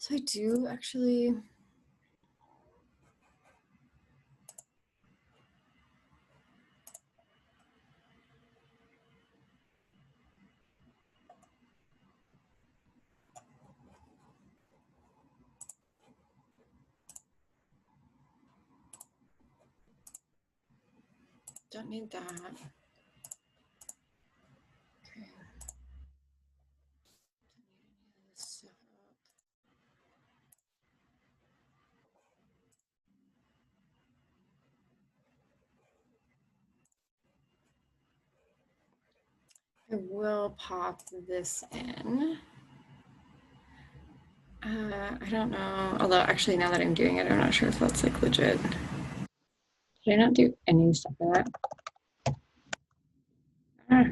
So I do actually. Don't need that. Okay. I will pop this in. I don't know. Although actually now that I'm doing it, I'm not sure if that's like legit. Did I not do any stuff for that? Ah.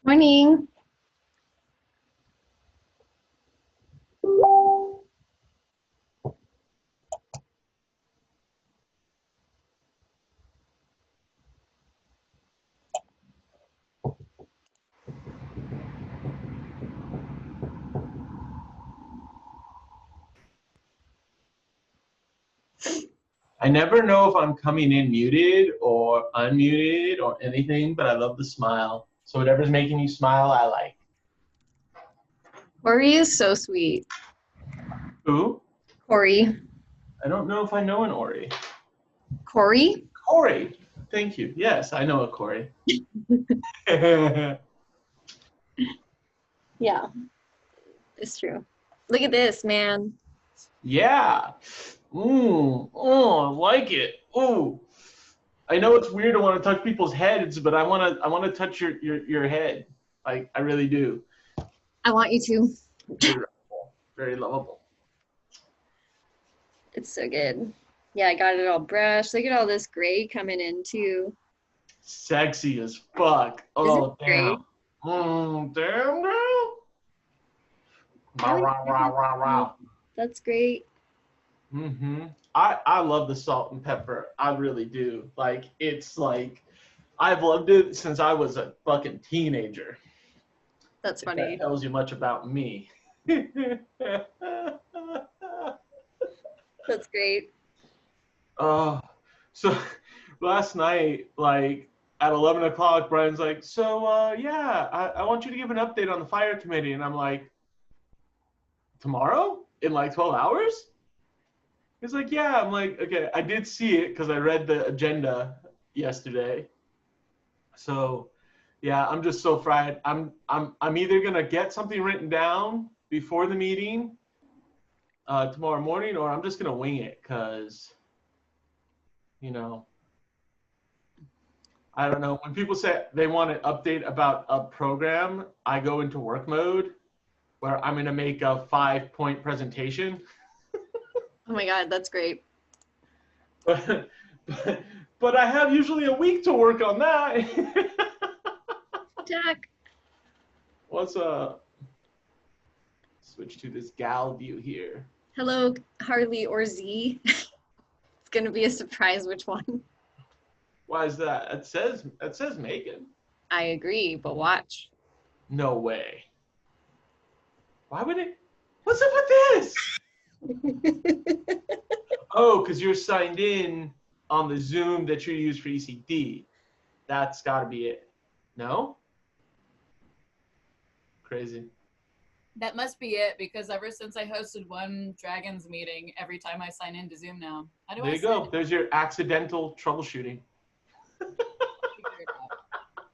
Morning. I never know if I'm coming in muted or unmuted or anything, but I love the smile. So whatever's making you smile, I like. Corey is so sweet. Who? Corey. I don't know if I know an Ori. Corey? Corey. Thank you. Yes, I know a Corey. Yeah, it's true. Look at this, man. Yeah. Oh, I like it. Ooh. I know it's weird to want to touch people's heads, but I want to touch your head. Like I really do. I want you to. Very lovable. Very lovable. It's so good. Yeah, I got it all brushed. Look at all this gray coming in too. Sexy as fuck. Isn't Oh it great? damn. Damn girl. Rah, rah, rah, rah, rah. That's great. Mm-hmm. I love the salt and pepper. I really do. Like it's like I've loved it since I was a fucking teenager. That's If that funny. tells you much about me. That's great. So last night, like at 11 o'clock, Brian's like, so yeah, I want you to give an update on the fire committee. And I'm like, tomorrow? In like 12 hours? He's like, yeah. I'm like, okay, I did see it because I read the agenda yesterday. So yeah, I'm just so fried. I'm either gonna get something written down before the meeting tomorrow morning, or I'm just gonna wing it because, you know, I don't know. When people say they want an update about a program, I go into work mode where I'm gonna make a 5-point presentation. Oh my God, that's great. but, but I have usually a week to work on that. Jack. Let's switch to this gal view here. Hello, Harley or Z. It's gonna be a surprise which one. Why is that? It says Megan. I agree, but watch. No way. Why would it? What's up with this? Oh, because you're signed in on the Zoom that you use for ECD. That's got to be it. No? Crazy. That must be it, because ever since I hosted one Dragons meeting, every time I sign into Zoom now. How do There I you go. There's your accidental troubleshooting. figure it out?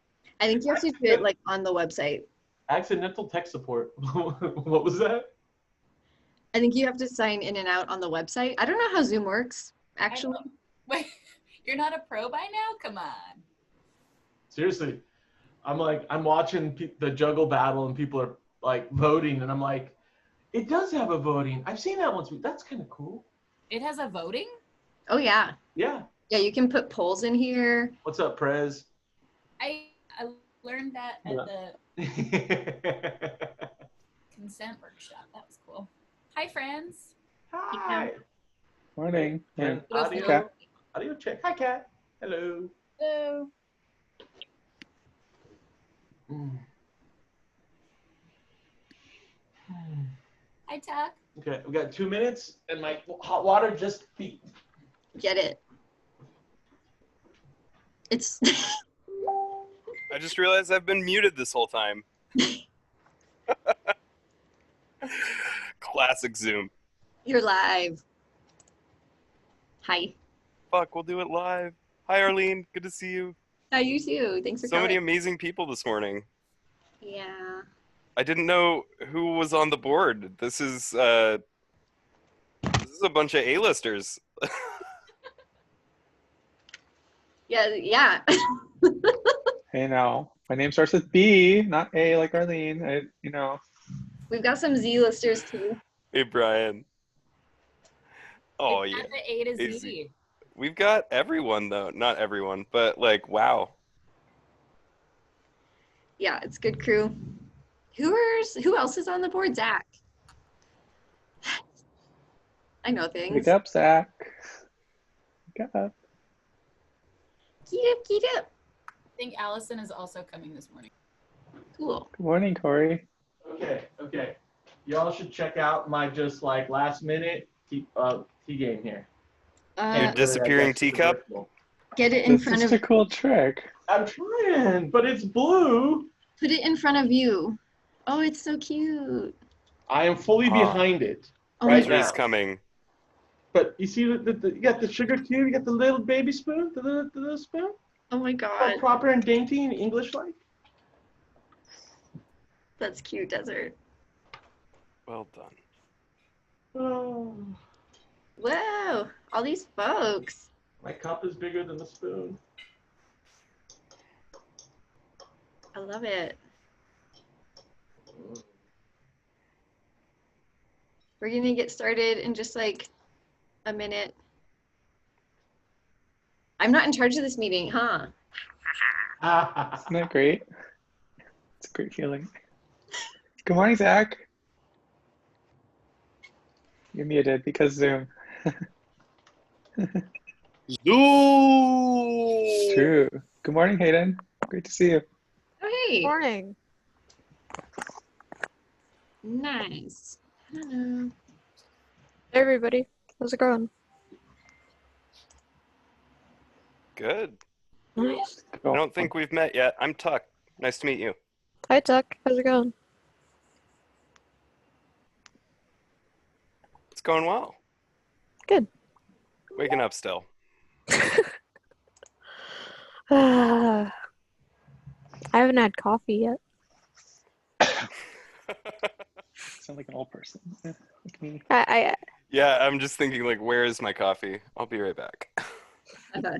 I think you have to do it like on the website. Accidental tech support. What was that? I think you have to sign in and out on the website. I don't know how Zoom works, actually. Wait, you're not a pro by now? Come on. Seriously, I'm watching the juggle battle and people are like voting, and I'm like, it does have a voting. I've seen that once. That's kind of cool. It has a voting? Oh, yeah. Yeah. Yeah, you can put polls in here. What's up, Prez? I learned that at the consent workshop. That was cool. Hi, friends. Hi. Morning. And Hello. audio check. Hi, Kat. Hello. Hello. Hi, Tuck. Okay, we got 2 minutes, and my hot water just beat. Get it. It's I just realized I've been muted this whole time. Classic Zoom. you're live. Hi. Fuck, we'll do it live. Hi, Arlene. Good to see you. Hi, you too. Thanks for So many coming. amazing people this morning. Yeah. I didn't know who was on the board. This is a bunch of A-listers. Yeah. Hey now, my name starts with B, not A like Arlene. We've got some Z-listers too. Hey, Brian. Oh, It's yeah. not the A to Z. Easy. We've got everyone, though. Not everyone, but like, wow. Yeah, it's good crew. Who else is on the board? Zach. I know things. Wake up, Zach. Wake up. Get up. I think Allison is also coming this morning. Cool. Good morning, Corey. Okay. Y'all should check out my just like last minute tea game here. Your disappearing teacup? Get it in This front is of. a cool trick. I'm trying, but it's blue. Put it in front of you. Oh, it's so cute. I am fully behind it. Oh Right my now. He's coming. But you see, you got the sugar cube, you got the little baby spoon, the little spoon. Oh my All god. proper and dainty and English-like. That's cute, Desert. Well done. Oh, Whoa. All these folks. my cup is bigger than the spoon. I love it. We're gonna get started in just like a minute. I'm not in charge of this meeting, huh? Isn't that great? It's a great feeling. Good morning, Zach. You're muted because Zoom. Zoo! True. Good morning, Hayden. Great to see you. Oh, hey. Morning. Nice. Hello. Hey, everybody. How's it going? Good. Nice. Go. I don't think we've met yet. I'm Tuck. Nice to meet you. Hi, Tuck. How's it going? It's going well. Good. Waking up still. I haven't had coffee yet. Sound like an old person. Yeah, like me. I Yeah, I'm just thinking, like, where is my coffee? I'll be right back. Okay.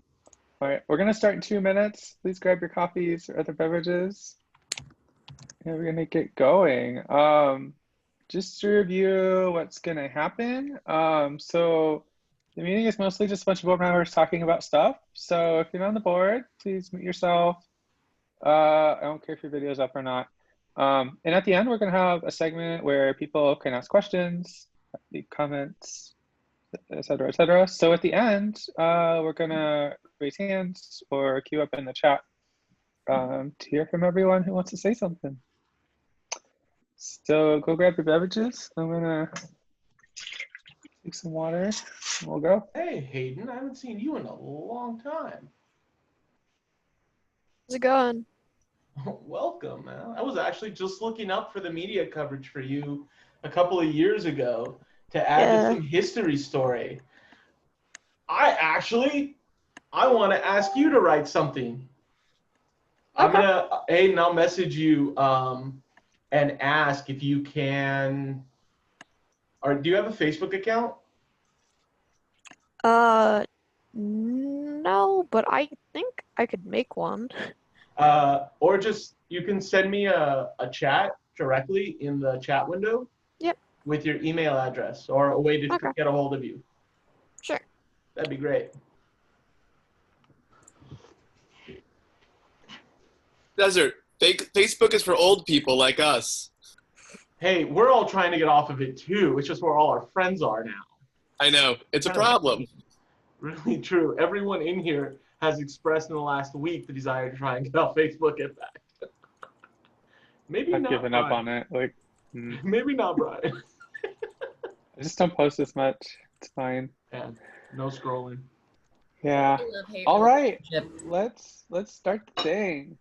All right, we're gonna start in 2 minutes. Please grab your coffees or other beverages. And we're gonna get going. Just to review what's gonna happen. So the meeting is mostly just a bunch of board members talking about stuff. So if you're on the board, please mute yourself. I don't care if your video's up or not. And at the end, we're gonna have a segment where people can ask questions, leave comments, et cetera, et cetera. So at the end, we're gonna raise hands or queue up in the chat to hear from everyone who wants to say something. So go grab your beverages. I'm gonna take some water and we'll go. Hey, Hayden, I haven't seen you in a long time. how's it going? Welcome, man. I was actually just looking up for the media coverage for you a couple of years ago to add to Yeah. some history story. I want to ask you to write something. I'm Okay. gonna, Aiden, I'll message you and ask if you can, or do you have a Facebook account? No, but I think I could make one. Or just, you can send me a chat directly in the chat window. Yep. With your email address or a way to Okay. get a hold of you. Sure. That'd be great. Desert. Facebook is for old people like us. Hey, we're all trying to get off of it too. It's just where all our friends are now. I know. It's a problem. Really true. Everyone in here has expressed in the last week the desire to try and get off Facebook at that. Maybe I've not given Brian. up on it. Like, Maybe not Brian. I just don't post as much. It's fine. Yeah, no scrolling. Yeah. I love hate All right. relationship. Let's start the thing.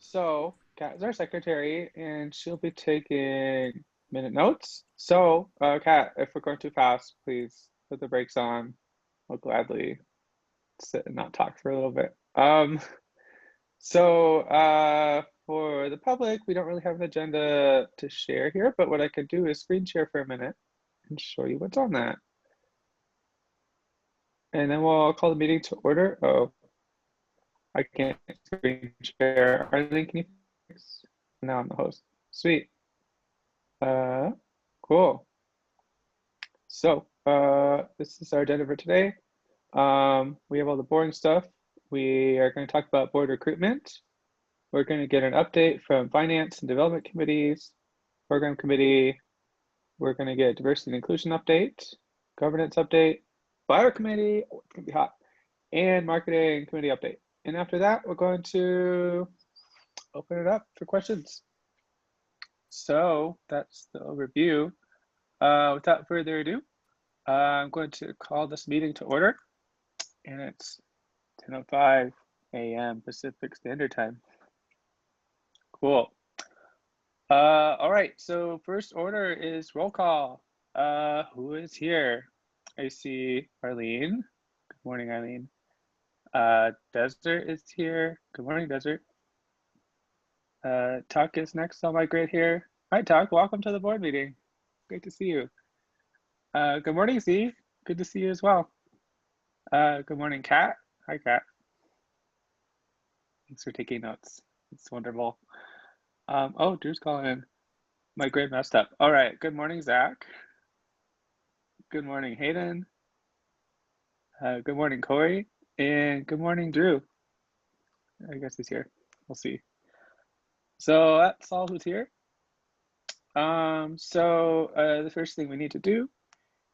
So Kat is our secretary, and she'll be taking minute notes. So, Kat, if we're going too fast, please put the brakes on. I'll gladly sit and not talk for a little bit. For the public, we don't really have an agenda to share here, but what I could do is screen share for a minute and show you what's on that. And then we'll call the meeting to order. Oh, I can't screen share. Arlene, can you fix? Now I'm the host. Sweet. Cool. So, this is our agenda for today. We have all the boring stuff. We are going to talk about board recruitment. We're going to get an update from finance and development committees, program committee. We're going to get diversity and inclusion update, governance update, fire committee, oh, it's going to be hot, and marketing committee update. And after that, we're going to open it up for questions. So that's the overview. Without further ado, I'm going to call this meeting to order, and it's 10:05 a.m. Pacific Standard Time. Cool. All right, so first order is roll call. Who is here? I see Arlene. Good morning, Arlene. Desert is here. Good morning, Desert. Tuck is next on my grid here. Hi, Tuck. Welcome to the board meeting. Great to see you. Good morning, Z. Good to see you as well. Good morning, Kat. Hi, Kat. Thanks for taking notes. It's wonderful. Oh, Drew's calling in. My grid messed up. All right. Good morning, Zach. Good morning, Hayden. Good morning, Corey. And good morning, Drew. I guess he's here. We'll see. So that's all who's here. The first thing we need to do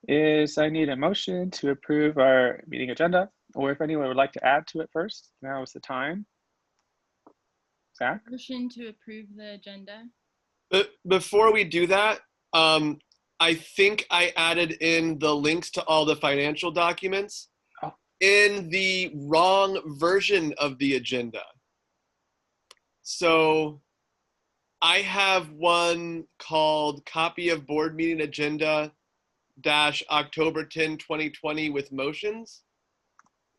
is I need a motion to approve our meeting agenda, or if anyone would like to add to it first, now is the time. Zach? Motion to approve the agenda. But before we do that, I think I added in the links to all the financial documents in the wrong version of the agenda. So I have one called copy of board meeting agenda - October 10, 2020 with motions,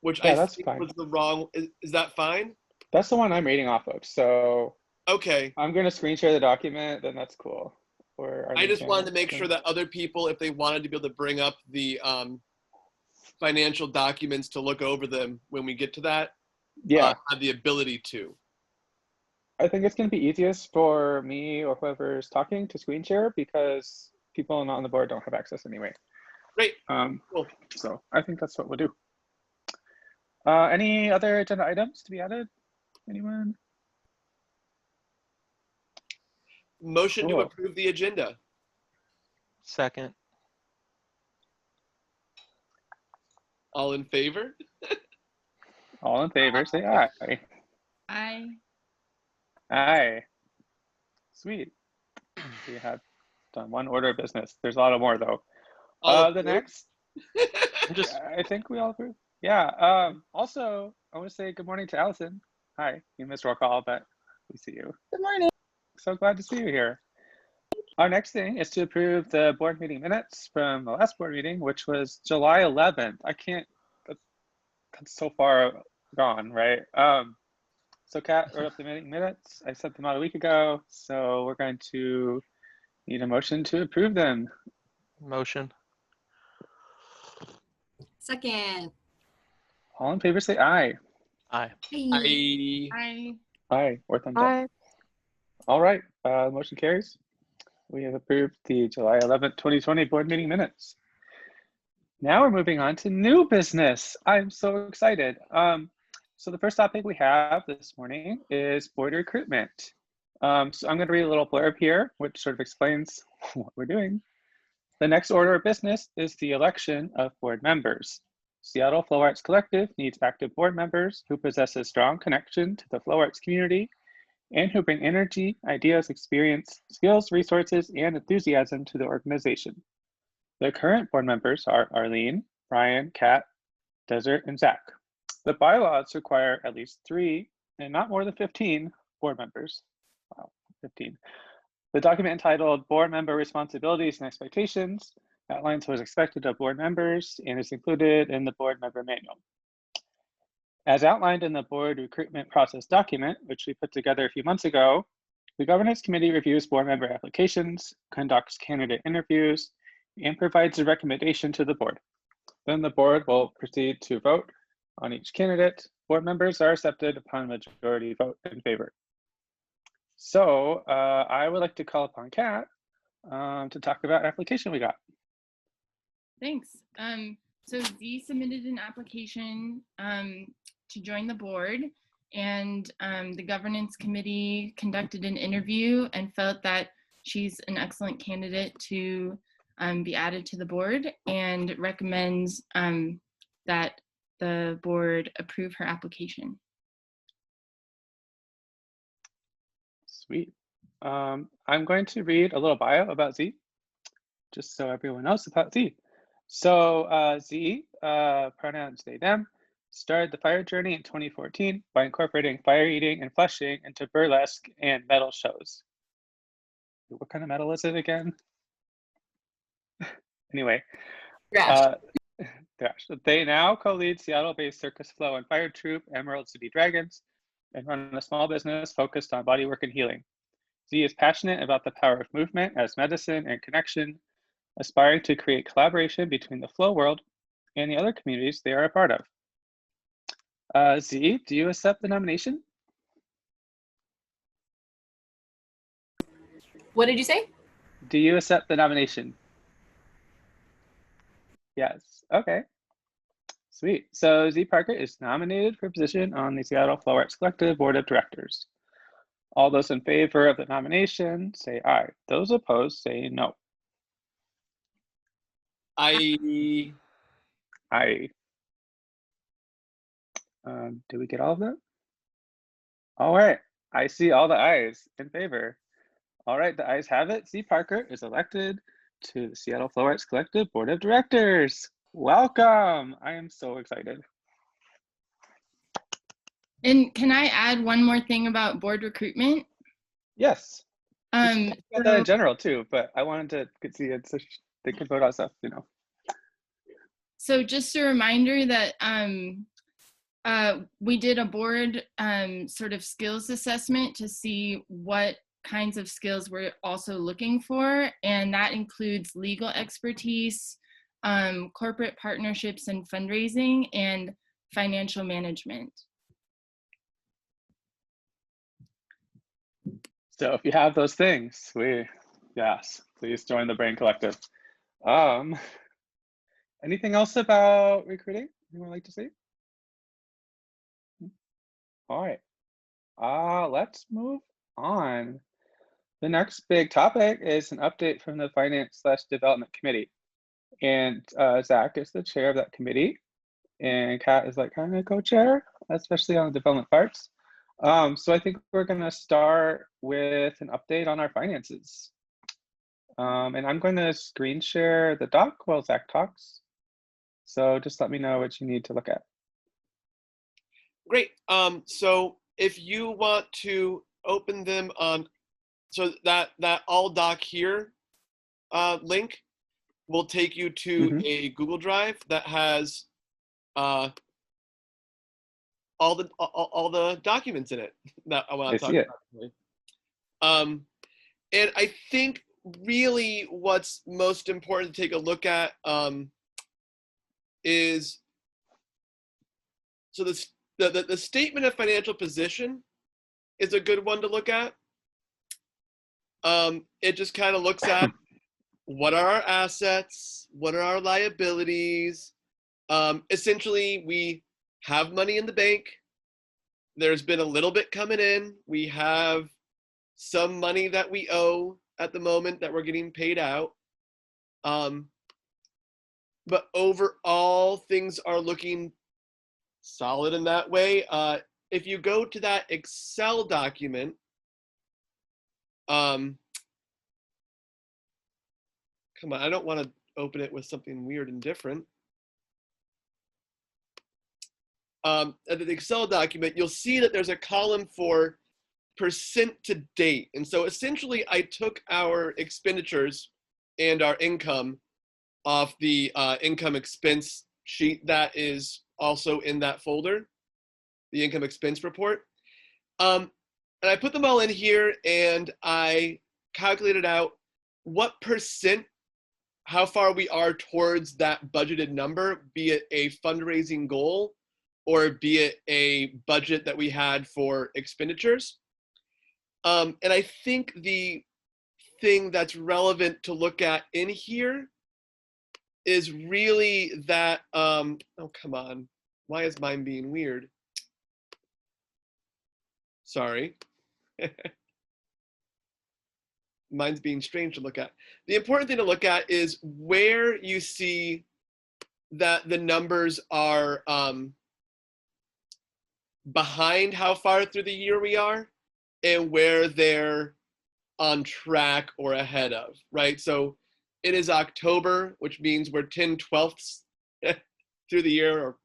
which Yeah, I that's think fine. was the wrong, is that fine? That's the one I'm reading off of. So Okay. I'm going to screen share the document, then that's cool. Or I just wanted to make sure that other people, if they wanted to be able to bring up the financial documents to look over them when we get to that, have the ability to. I think it's going to be easiest for me or whoever's talking to screen share because people not on the board don't have access anyway. Great. Cool. So I think that's what we'll do. Any other agenda items to be added? Anyone? Motion Cool. to approve the agenda. Second. All in favor? All in favor, say aye. Aye. Aye. Sweet. We have done one order of business. There's a lot of more though. All The approved? next, I think we all approve. Yeah. Also, I want to say good morning to Allison. Hi. You missed roll call, but We see you. Good morning. So glad to see you here. Our next thing is to approve the board meeting minutes from the last board meeting, which was July 11th. I can't, that's so far gone, right? So Kat wrote up the meeting minutes. I sent them out a week ago, so we're going to need a motion to approve them. Motion. Second. All in favor say aye. Aye. I Aye, or thumbs up. Aye. All right, motion carries. We have approved the July 11th, 2020 board meeting minutes. Now we're moving on to new business. I'm so excited. So the first topic we have this morning is board recruitment. So I'm going to read a little blurb here, which sort of explains what we're doing. The next order of business is the election of board members. Seattle Flow Arts Collective needs active board members who possess a strong connection to the flow arts community and who bring energy, ideas, experience, skills, resources, and enthusiasm to the organization. The current board members are Arlene, Brian, Kat, Desert, and Zach. The bylaws require at least 3 and not more than 15 board members. Wow, 15. The document entitled Board Member Responsibilities and Expectations outlines what is expected of board members and is included in the board member manual. As outlined in the board recruitment process document, which we put together a few months ago, the governance committee reviews board member applications, conducts candidate interviews, and provides a recommendation to the board. Then the board will proceed to vote on each candidate. Board members are accepted upon a majority vote in favor. So I would like to call upon Kat to talk about an application we got. Thanks. So Z submitted an application to join the board, and the governance committee conducted an interview and felt that she's an excellent candidate to be added to the board and recommends that the board approve her application. Sweet. I'm going to read a little bio about Z, just so everyone knows about Z. So Z, pronouns they, them, started the fire journey in 2014 by incorporating fire eating and flushing into burlesque and metal shows. What kind of metal is it again? Anyway, they now co-lead Seattle-based Circus Flow and Fire Troupe, Emerald City Dragons, and run a small business focused on bodywork and healing. Z is passionate about the power of movement as medicine and connection, aspiring to create collaboration between the flow world and the other communities they are a part of. Z, do you accept the nomination? What did you say? Do you accept the nomination? Yes. Okay. Sweet. So Z Parker is nominated for position on the Seattle Flow Arts Collective Board of Directors. All those in favor of the nomination say aye. Those opposed say no. Aye. Aye. Did we get all of them? All right. I see all the ayes in favor. All right, the ayes have it. Z Parker is elected to the Seattle Flow Arts Collective Board of Directors. Welcome. I am so excited. And can I add one more thing about board recruitment? Yes. About that So- in general too, but I wanted to see it so they could vote on stuff, you know. So just a reminder that we did a board sort of skills assessment to see what kinds of skills we're also looking for, and that includes legal expertise, corporate partnerships and fundraising, and financial management. So if you have those things, yes, please join the Brain Collective. Anything else about recruiting anyone would like to say? All right, let's move on. The next big topic is an update from the Finance/Development Committee. And Zach is the chair of that committee. And Kat is like kind of co-chair, especially on the development parts. So I think we're gonna start with an update on our finances. And I'm going to screen share the doc while Zach talks. So just let me know what you need to look at. Great. So if you want to open them on, so that all doc here link will take you to a Google Drive that has all the documents in it that I want I to see talk it. about today. And I think really what's most important to take a look at is, so the statement of financial position is a good one to look at. It just kind of looks at what are our assets, what are our liabilities. Essentially, we have money in the bank. There's been a little bit coming in. We have some money that we owe at the moment that we're getting paid out. But overall, things are looking solid in that way. If you go to that Excel document, come on, I don't want to open it with something weird and different. At the Excel document, you'll see that there's a column for percent to date. And so essentially I took our expenditures and our income off the income expense sheet that is also in that folder, the income expense report. And I put them all in here and I calculated out what percent, how far we are towards that budgeted number, be it a fundraising goal or be it a budget that we had for expenditures. And I think the thing that's relevant to look at in here is really that, oh, come on. Why is mine being weird? Sorry. Mine's being strange to look at. The important thing to look at is where you see that the numbers are behind how far through the year we are and where they're on track or ahead of, right? So it is October, which means we're 10/12 through the year, or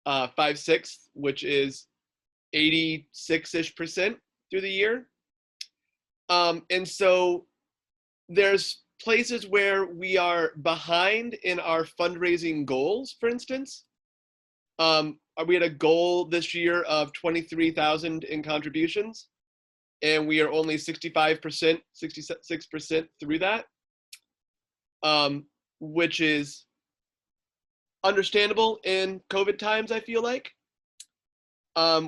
5/6, which is 86-ish% through the year. And so there's places where we are behind in our fundraising goals, for instance. We had a goal this year of 23,000 in contributions, and we are only 65%, 66% through that, which is understandable in COVID times, I feel like.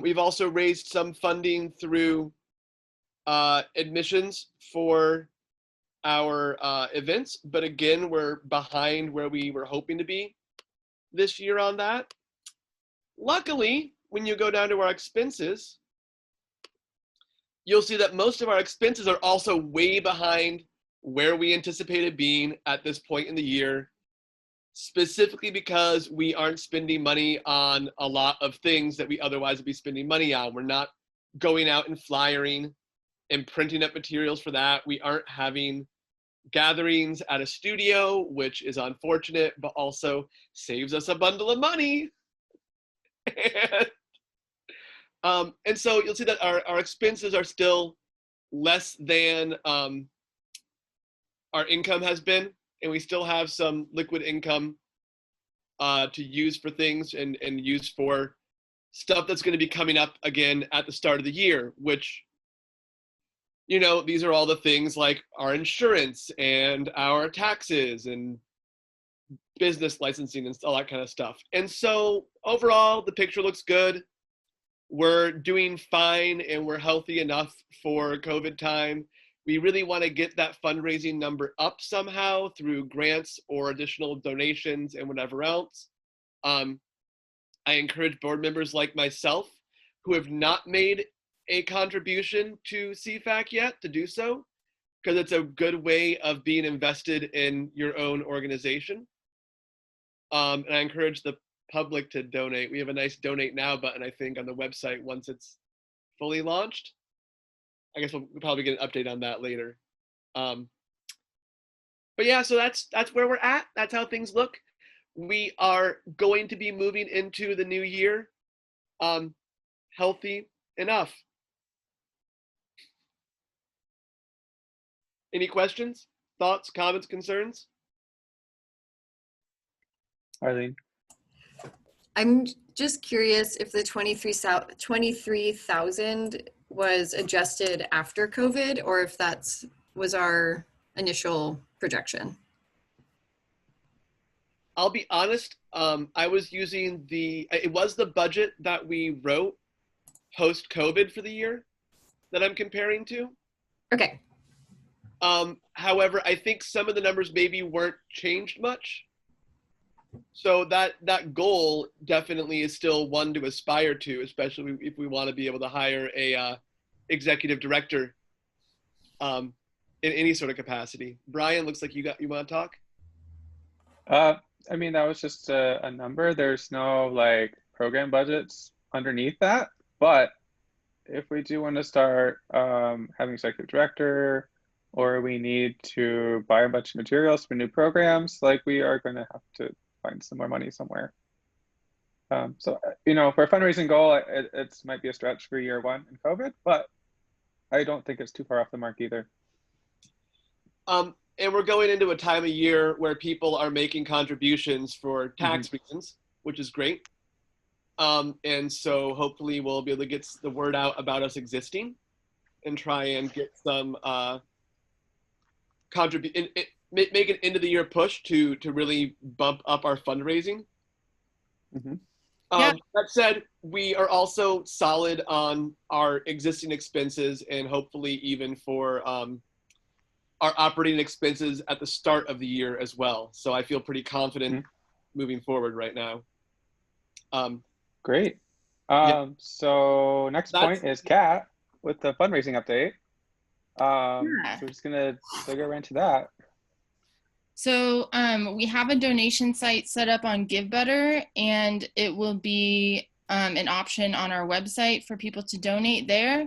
We've also raised some funding through admissions for our events, but again, we're behind where we were hoping to be this year on that. Luckily, when you go down to our expenses, you'll see that most of our expenses are also way behind where we anticipated being at this point in the year, specifically because we aren't spending money on a lot of things that we otherwise would be spending money on. We're not going out and flyering and printing up materials for that. We aren't having gatherings at a studio, which is unfortunate, but also saves us a bundle of money. And so you'll see that our expenses are still less than our income has been, and we still have some liquid income to use for things and use for stuff that's going to be coming up again at the start of the year, which, you know, these are all the things like our insurance and our taxes and business licensing and all that kind of stuff. And so overall, the picture looks good. We're doing fine and we're healthy enough for COVID time. We really want to get that fundraising number up somehow through grants or additional donations and whatever else. I encourage board members like myself who have not made a contribution to CFAC yet to do so, because it's a good way of being invested in your own organization. And I encourage the public to donate. We have a nice donate now button, I think, on the website once it's fully launched. I guess we'll probably get an update on that later. But yeah, so that's where we're at. That's how things look. We are going to be moving into the new year healthy enough. Any questions, thoughts, comments, concerns? Arlene? I'm just curious if the 23,000 was adjusted after COVID, or if was our initial projection. I'll be honest, I was using it was the budget that we wrote post-COVID for the year that I'm comparing to. Okay. However, I think some of the numbers maybe weren't changed much. So that goal definitely is still one to aspire to, especially if we want to be able to hire a executive director in any sort of capacity. Brian, looks like you want to talk? I mean, that was just a number. There's no like program budgets underneath that. But if we do want to start having executive director, or we need to buy a bunch of materials for new programs, like we are going to have to find some more money somewhere. So, you know, for a fundraising goal, it might be a stretch for year one in COVID, but I don't think it's too far off the mark either. And we're going into a time of year where people are making contributions for tax reasons, which is great. And so hopefully we'll be able to get the word out about us existing and try and get some make an end of the year push to really bump up our fundraising. That said, we are also solid on our existing expenses and hopefully even for our operating expenses at the start of the year as well. So I feel pretty confident moving forward right now. Great. So next point is Kat with the fundraising update. So we're just gonna go right into that. So we have a donation site set up on GiveBetter, and it will be an option on our website for people to donate there.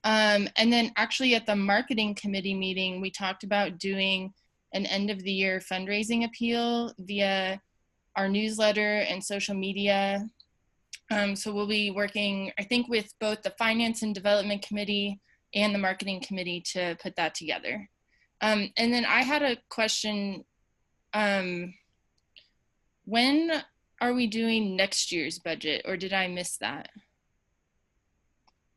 And then actually at the marketing committee meeting, we talked about doing an end of the year fundraising appeal via our newsletter and social media. So we'll be working, I think, with both the Finance and Development Committee and the Marketing Committee to put that together. And then I had a question. When are we doing next year's budget, or did I miss that?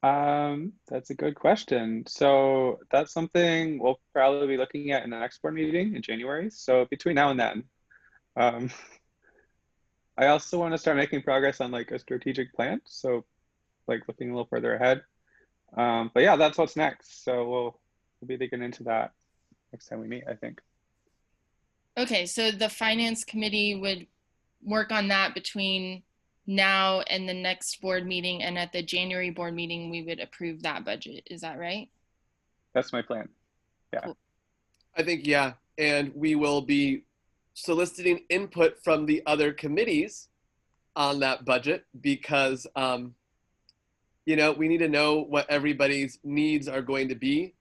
That's a good question. So that's something we'll probably be looking at in the next board meeting in January. So between now and then, I also want to start making progress on like a strategic plan. So like looking a little further ahead. But yeah, that's what's next. So we'll be digging into that next time we meet, I think. Okay, so the Finance Committee would work on that between now and the next board meeting, and at the January board meeting, we would approve that budget. Is that right? That's my plan. Yeah. Cool. I think, yeah. And we will be soliciting input from the other committees on that budget because, you know, we need to know what everybody's needs are going to be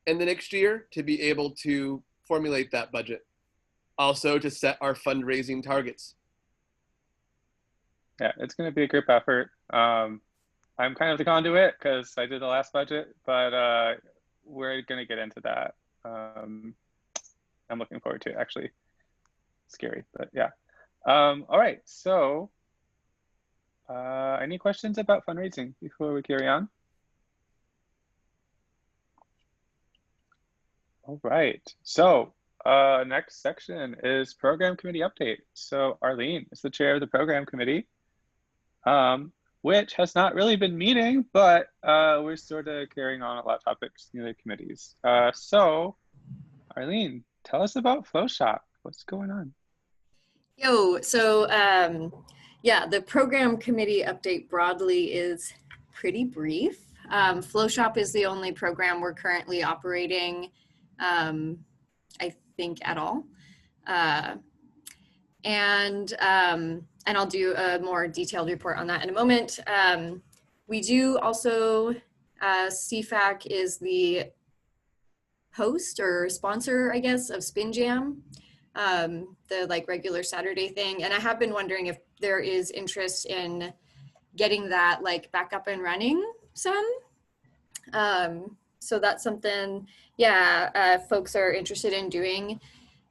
in the next year to be able to formulate that budget. Also to set our fundraising targets. Yeah, it's going to be a group effort. I'm kind of the conduit because I did the last budget, but we're going to get into that. I'm looking forward to it, actually. Scary, but yeah. All right, so any questions about fundraising before we carry on? All right, so next section is program committee update. So Arlene is the chair of the program committee, which has not really been meeting, but we're sort of carrying on a lot of topics in the other committees. So Arlene, tell us about FlowShop. What's going on? So yeah, the program committee update broadly is pretty brief. FlowShop is the only program we're currently operating, I think, at all. And I'll do a more detailed report on that in a moment. We do also, CFAC is the host or sponsor, I guess, of Spin Jam, the like regular Saturday thing. And I have been wondering if there is interest in getting that like back up and running some. So that's something, yeah, folks are interested in doing,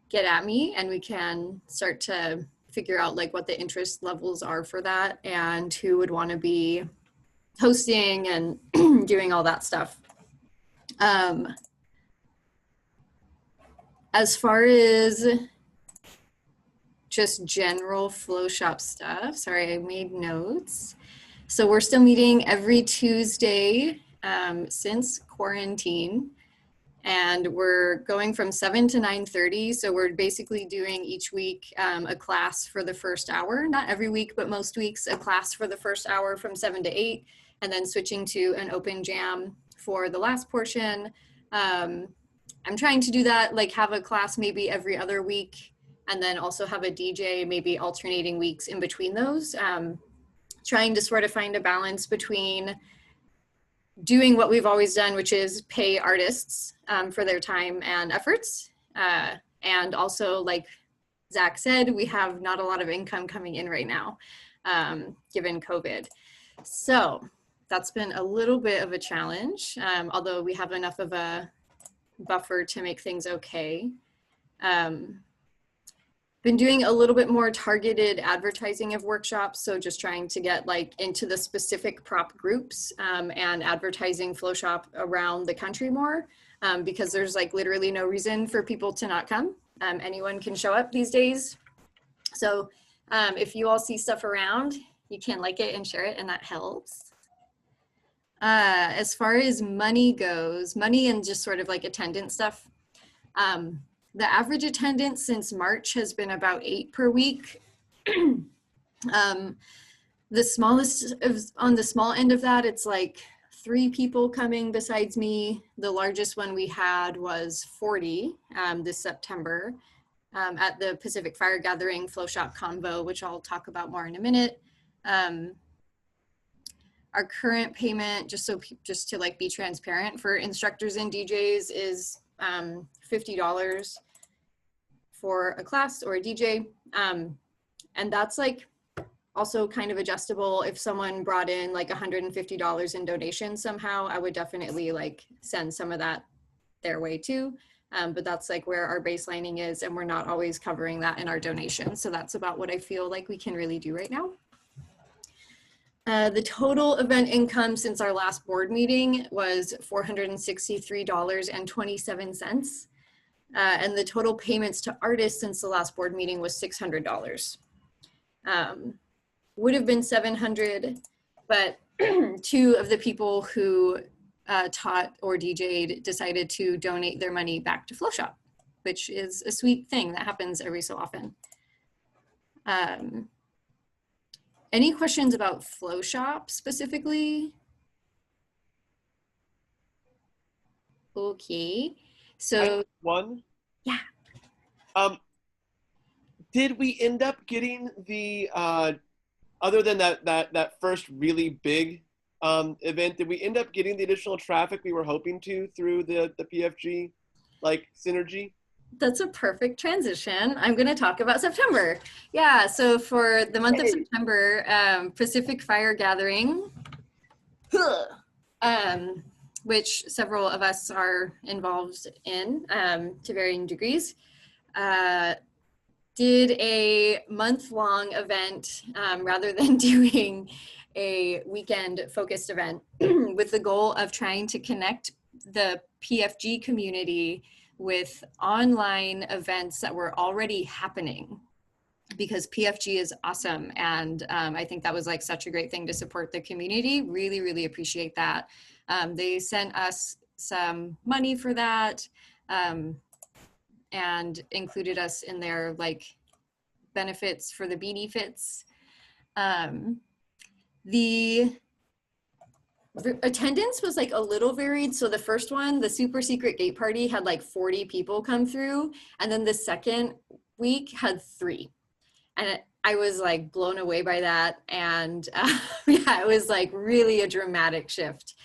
get at me and we can start to figure out like what the interest levels are for that and who would want to be hosting and doing all that stuff. As far as just general flow shop stuff, sorry, I made notes. So we're still meeting every Tuesday since quarantine, and we're going from 7 to 9:30. So we're basically doing each week a class for the first hour, not every week, but most weeks a class for the first hour from 7 to 8, and then switching to an open jam for the last portion. I'm trying to do that, like have a class maybe every other week, and then also have a DJ maybe alternating weeks in between those. Trying to sort of find a balance between doing what we've always done, which is pay artists for their time and efforts. And also, like Zach said, we have not a lot of income coming in right now, given COVID. So that's been a little bit of a challenge, although we have enough of a buffer to make things okay. Been doing a little bit more targeted advertising of workshops. So just trying to get like into the specific prop groups and advertising Flowshop around the country more because there's like literally no reason for people to not come. Anyone can show up these days. So if you all see stuff around, you can like it and share it and that helps. As far as money goes, money and just sort of like attendance stuff, the average attendance since March has been about 8 per week. The smallest on the small end of that, it's like 3 people coming besides me. The largest one we had was 40 this September at the Pacific Fire Gathering Flowshop Convo, which I'll talk about more in a minute. Our current payment, just to like be transparent for instructors and DJs is $50 for a class or a DJ. And that's like also kind of adjustable. If someone brought in like $150 in donations somehow, I would definitely like send some of that their way too. But that's like where our baselining is, and we're not always covering that in our donations. So that's about what I feel like we can really do right now. The total event income since our last board meeting was $463.27. And the total payments to artists since the last board meeting was $600. Would have been $700, but 2 of the people who taught or DJ'd decided to donate their money back to Flowshop, which is a sweet thing that happens every so often. Any questions about Flowshop specifically? Okay, so one. Yeah. Did we end up getting the other than that first really big event? Did we end up getting the additional traffic we were hoping to through the PFG like synergy? That's a perfect transition. I'm going to talk about September. Yeah, so for the month of September, Pacific Fire Gathering, which several of us are involved in to varying degrees, did a month-long event rather than doing a weekend-focused event with the goal of trying to connect the PFG community with online events that were already happening, because PFG is awesome. And I think that was like such a great thing to support the community. Really, really appreciate that. They sent us some money for that and included us in their like benefits for the Beanie Fits. The attendance was like a little varied. So the first one, the super secret gate party, had like 40 people come through. And then the second week had 3. And I was like blown away by that. And yeah, it was like really a dramatic shift.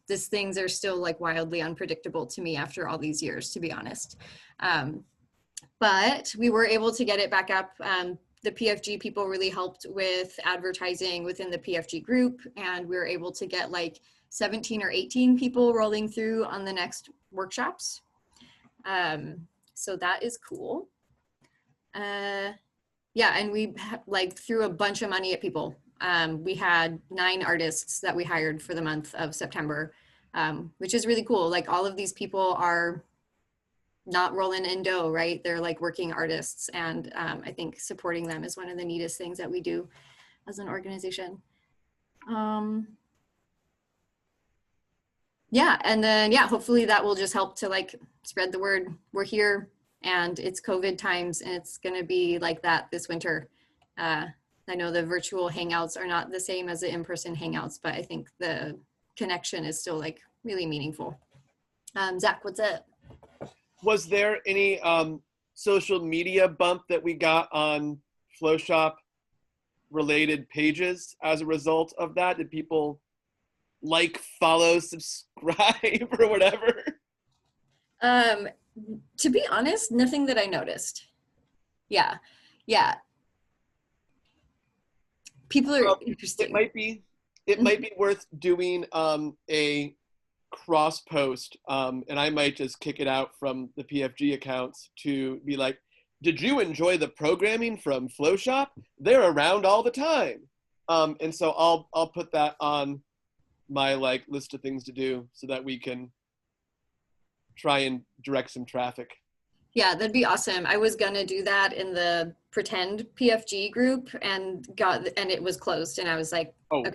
These things are still like wildly unpredictable to me after all these years, to be honest. But we were able to get it back up. The PFG people really helped with advertising within the PFG group, and we were able to get like 17 or 18 people rolling through on the next workshops. So that is cool. Yeah, and we like threw a bunch of money at people. We had 9 artists that we hired for the month of September, which is really cool. Like all of these people are not rolling in dough, right? They're like working artists, and I think supporting them is one of the neatest things that we do as an organization. Yeah, and then yeah, hopefully that will just help to like spread the word. We're here, and it's COVID times, and it's gonna be like that this winter. I know the virtual hangouts are not the same as the in-person hangouts, but I think the connection is still like really meaningful. Zach, what's up? Was there any social media bump that we got on Flowshop related pages as a result of that? Did people like, follow, subscribe, or whatever? To be honest, nothing that I noticed. Yeah. People are interesting. It might be worth doing a cross post, and I might just kick it out from the PFG accounts to be like, did you enjoy the programming from Flowshop? They're around all the time. And so I'll put that on my like list of things to do so that we can try and direct some traffic. Yeah, that'd be awesome. I was gonna do that in the pretend PFG group and it was closed, and I was like, oh, okay.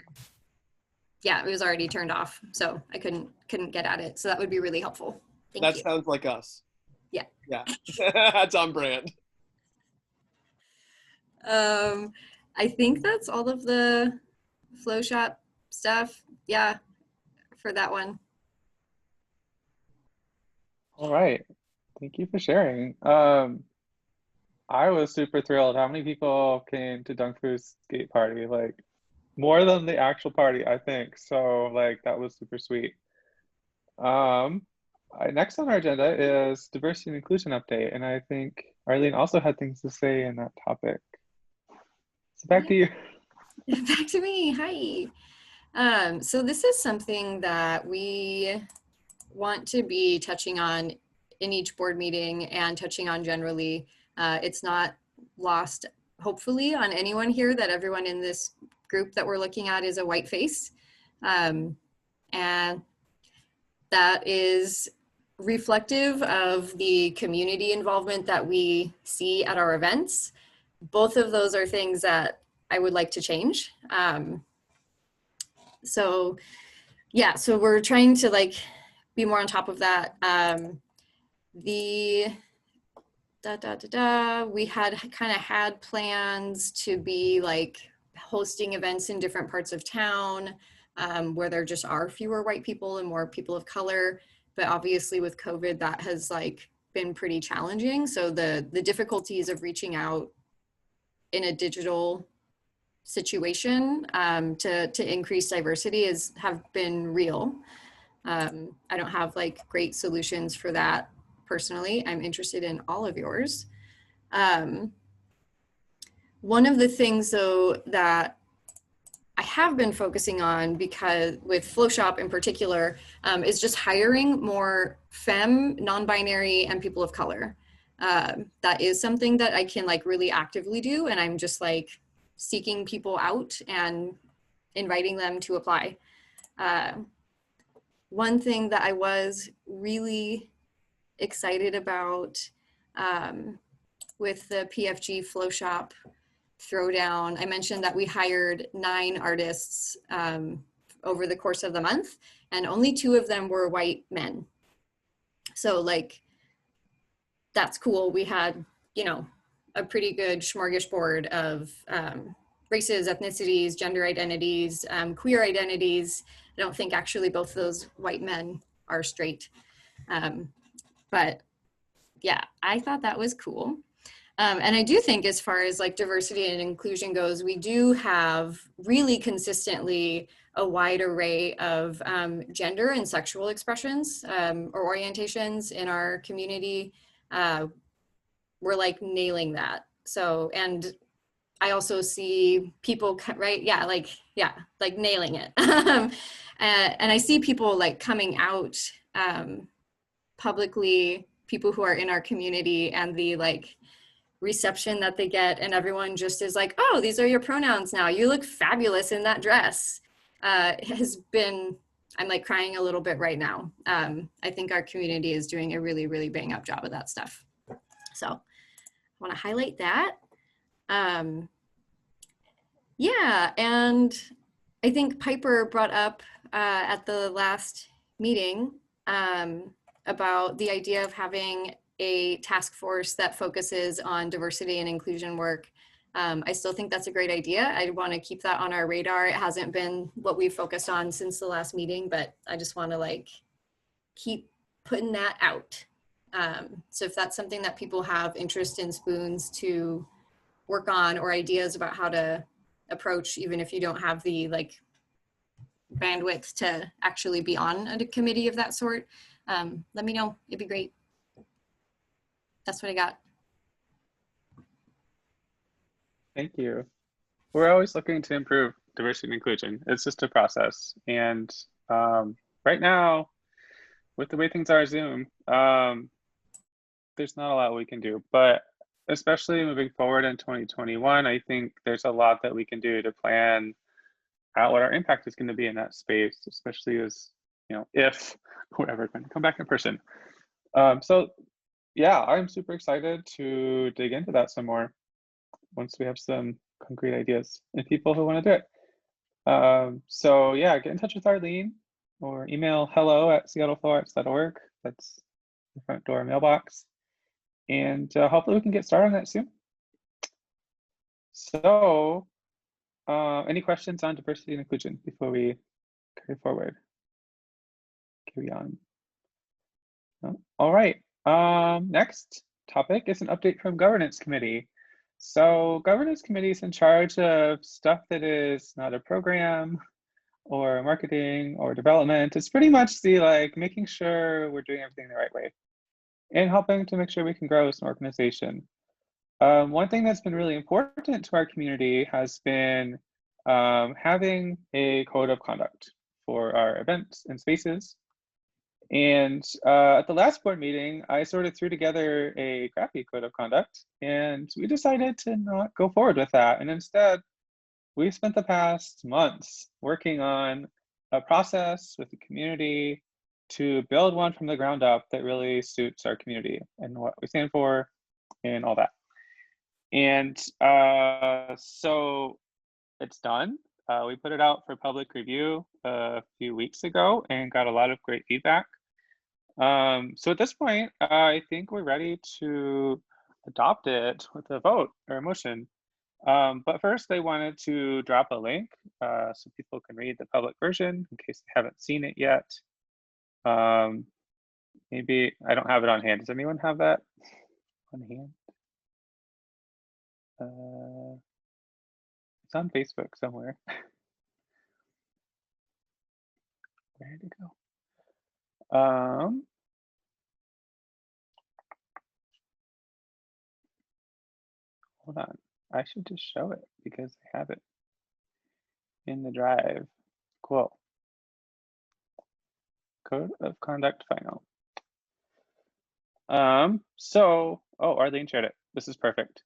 Yeah, it was already turned off, so I couldn't get at it. So that would be really helpful. Thank you. That sounds like us. Yeah. That's on brand. I think that's all of the Flowshop stuff. Yeah, for that one. All right. Thank you for sharing. I was super thrilled. How many people came to Dunk Fu's skate party? Like more than the actual party, I think. So like that was super sweet. Next on our agenda is diversity and inclusion update, and I think Arlene also had things to say in that topic. So back to you. Back to me. Hi. So this is something that we want to be touching on in each board meeting and touching on generally. It's not lost, hopefully, on anyone here that everyone in this group that we're looking at is a white face. And that is reflective of the community involvement that we see at our events. Both of those are things that I would like to change. So yeah, so we're trying to like be more on top of that. We had kind of had plans to be like hosting events in different parts of town where there just are fewer white people and more people of color. But obviously with COVID, that has like been pretty challenging. So the difficulties of reaching out in a digital situation to increase diversity have been real. I don't have like great solutions for that personally. I'm interested in all of yours. One of the things though that I have been focusing on, because with Flowshop in particular, is just hiring more femme, non-binary, and people of color. That is something that I can like really actively do, and I'm just like seeking people out and inviting them to apply. One thing that I was really excited about with the PFG Flowshop Throwdown, I mentioned that we hired 9 artists over the course of the month, and only 2 of them were white men. So like, that's cool. We had, you know, a pretty good smorgasbord of races, ethnicities, gender identities, queer identities. I don't think actually both of those white men are straight. But yeah, I thought that was cool. And I do think as far as like diversity and inclusion goes, we do have really consistently a wide array of gender and sexual expressions or orientations in our community. We're like nailing that. So, and I also see people, right? Yeah, like nailing it. And I see people like coming out publicly, people who are in our community, and the like reception that they get, and everyone just is like, oh, these are your pronouns now. You look fabulous in that dress. Has been, I'm like crying a little bit right now. I think our community is doing a really, really bang up job of that stuff. So I want to highlight that. Yeah, and I think Piper brought up at the last meeting about the idea of having a task force that focuses on diversity and inclusion work. I still think that's a great idea. I want to keep that on our radar. It hasn't been what we've focused on since the last meeting, but I just want to like keep putting that out. So if that's something that people have interest in Spoons to work on, or ideas about how to approach, even if you don't have the like bandwidth to actually be on a committee of that sort, let me know. It'd be great. That's what I got. Thank you. We're always looking to improve diversity and inclusion. It's just a process. And right now, with the way things are Zoom, there's not a lot we can do. But especially moving forward in 2021, I think there's a lot that we can do to plan out what our impact is going to be in that space, especially as, you know, if we're ever going to come back in person. So yeah, I'm super excited to dig into that some more once we have some concrete ideas and people who want to do it. So yeah, get in touch with Arlene or email hello@seattleflowarts.org. That's the front door mailbox. And hopefully we can get started on that soon. So any questions on diversity and inclusion before we carry forward? Carry on. No? All right. Next topic is an update from Governance Committee. So Governance Committee is in charge of stuff that is not a program or marketing or development. It's pretty much the like making sure we're doing everything the right way and helping to make sure we can grow as an organization. One thing that's been really important to our community has been having a code of conduct for our events and spaces. And at the last board meeting, I sort of threw together a crappy code of conduct, and we decided to not go forward with that. And instead, we spent the past months working on a process with the community to build one from the ground up that really suits our community and what we stand for and all that. And so it's done. We put it out for public review a few weeks ago and got a lot of great feedback. So at this point, I think we're ready to adopt it with a vote or a motion. But first, I wanted to drop a link so people can read the public version in case they haven't seen it yet. Maybe I don't have it on hand. Does anyone have that on hand? It's on Facebook somewhere. Where did it go? Hold on. I should just show it because I have it in the drive. Cool. Code of conduct final. Oh, Arlene shared it. This is perfect.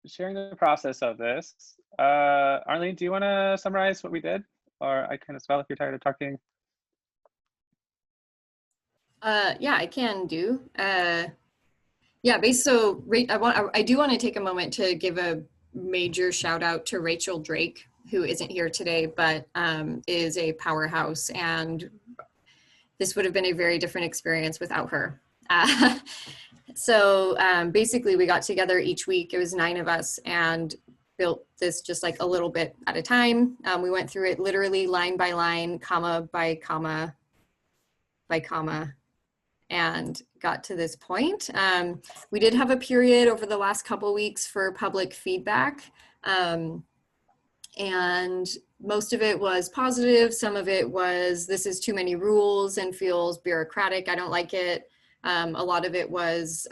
Sharing the process of this. Arlene, do you want to summarize what we did? Or I kind of spell if you're tired of talking. Yeah, I can do. Yeah, so I do want to take a moment to give a major shout out to Rachel Drake, who isn't here today, but is a powerhouse, and this would have been a very different experience without her. So basically we got together each week, it was 9 of us, and built this just like a little bit at a time. We went through it literally line by line, comma by comma by comma, and got to this point. We did have a period over the last couple weeks for public feedback. And most of it was positive. Some of it was, this is too many rules and feels bureaucratic. I don't like it. A lot of it was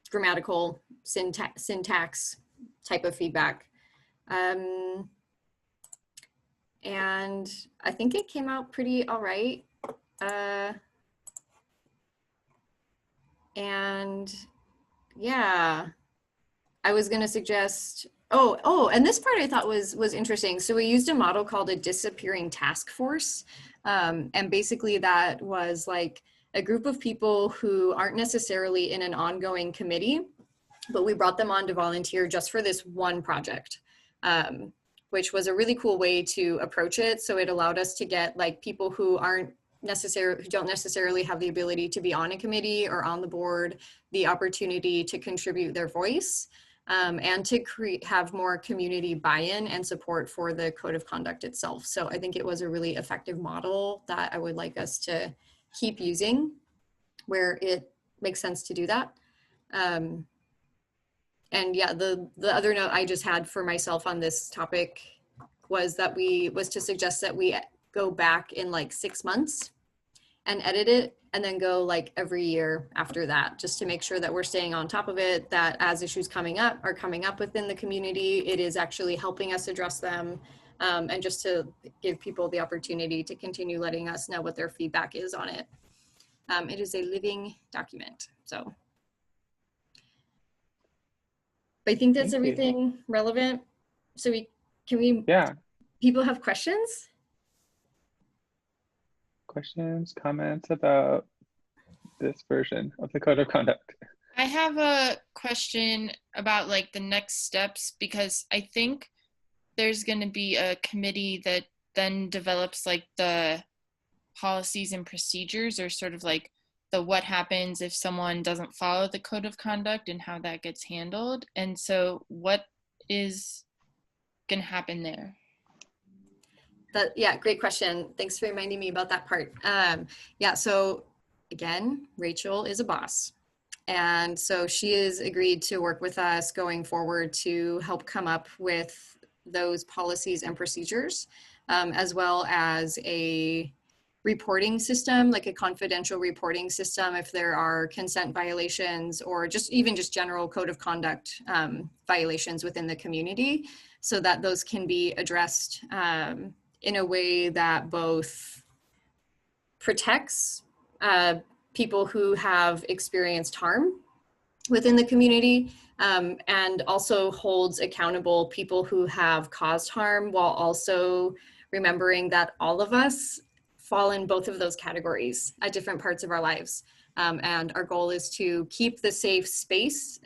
grammatical syntax type of feedback. And I think it came out pretty all right. And yeah, I was gonna suggest, and this part I thought was interesting. So we used a model called a disappearing task force. And basically that was like a group of people who aren't necessarily in an ongoing committee, but we brought them on to volunteer just for this one project, which was a really cool way to approach it. So it allowed us to get like people who don't necessarily have the ability to be on a committee or on the board, the opportunity to contribute their voice, and to have more community buy-in and support for the code of conduct itself. So I think it was a really effective model that I would like us to keep using where it makes sense to do that. And yeah, the other note I just had for myself on this topic was to suggest that we go back in like 6 months and edit it, and then go like every year after that, just to make sure that we're staying on top of it, that as issues are coming up within the community, it is actually helping us address them, and just to give people the opportunity to continue letting us know what their feedback is on it. It is a living document, so. I think that's everything relevant. So Yeah. People have questions? Questions, comments about this version of the code of conduct? I have a question about like the next steps, because I think there's going to be a committee that then develops like the policies and procedures, or sort of like the what happens if someone doesn't follow the code of conduct and how that gets handled. And so what is going to happen there? Yeah, great question. Thanks for reminding me about that part. Yeah, so again, Rachel is a boss. And so she has agreed to work with us going forward to help come up with those policies and procedures, as well as a reporting system, like a confidential reporting system if there are consent violations or just general code of conduct violations within the community, so that those can be addressed in a way that both protects people who have experienced harm within the community, and also holds accountable people who have caused harm, while also remembering that all of us fall in both of those categories at different parts of our lives. And our goal is to keep the safe space,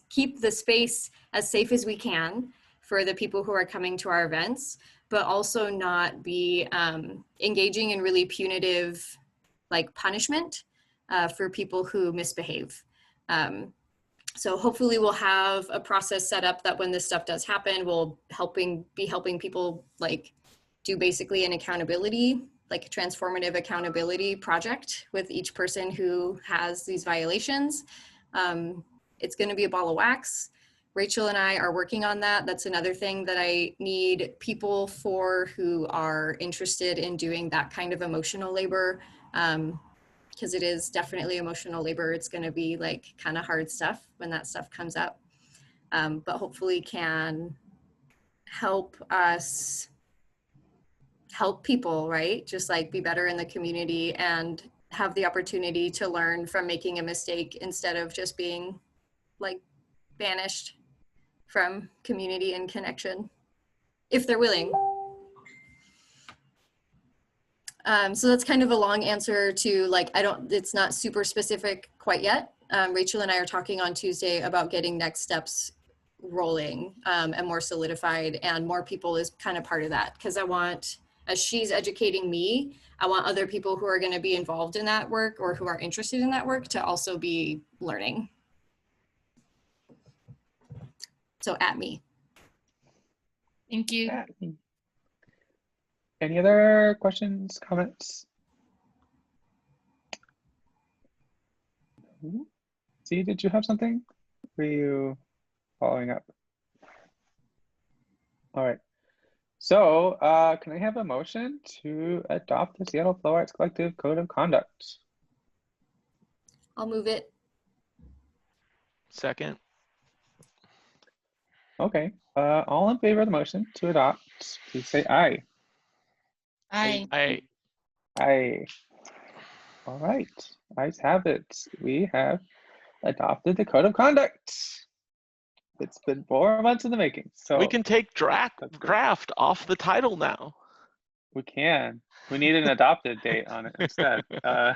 keep the space as safe as we can for the people who are coming to our events, but also not be engaging in really punitive like punishment for people who misbehave. So hopefully we'll have a process set up that when this stuff does happen, we'll be helping people like do basically an accountability, like a transformative accountability project with each person who has these violations. It's going to be a ball of wax. Rachel and I are working on that. That's another thing that I need people for who are interested in doing that kind of emotional labor, because it is definitely emotional labor. It's going to be like kind of hard stuff when that stuff comes up, but hopefully can help us help people, right? Just like be better in the community and have the opportunity to learn from making a mistake instead of just being like banished from community and connection, if they're willing. So that's kind of a long answer to like, it's not super specific quite yet. Rachel and I are talking on Tuesday about getting next steps rolling and more solidified, and more people is kind of part of that, because I want, as she's educating me, I want other people who are going to be involved in that work or who are interested in that work to also be learning. So at me. Thank you. Any other questions, comments? See, did you have something? Were you following up? All right. So can I have a motion to adopt the Seattle Flow Arts Collective Code of Conduct? I'll move it. Second. Okay. All in favor of the motion to adopt, please say aye. Aye. Aye. All right. Ayes have it. We have adopted the code of conduct. It's been 4 months in the making. So We can take that's good. draft off the title now. We can. We need an adopted date on it instead. How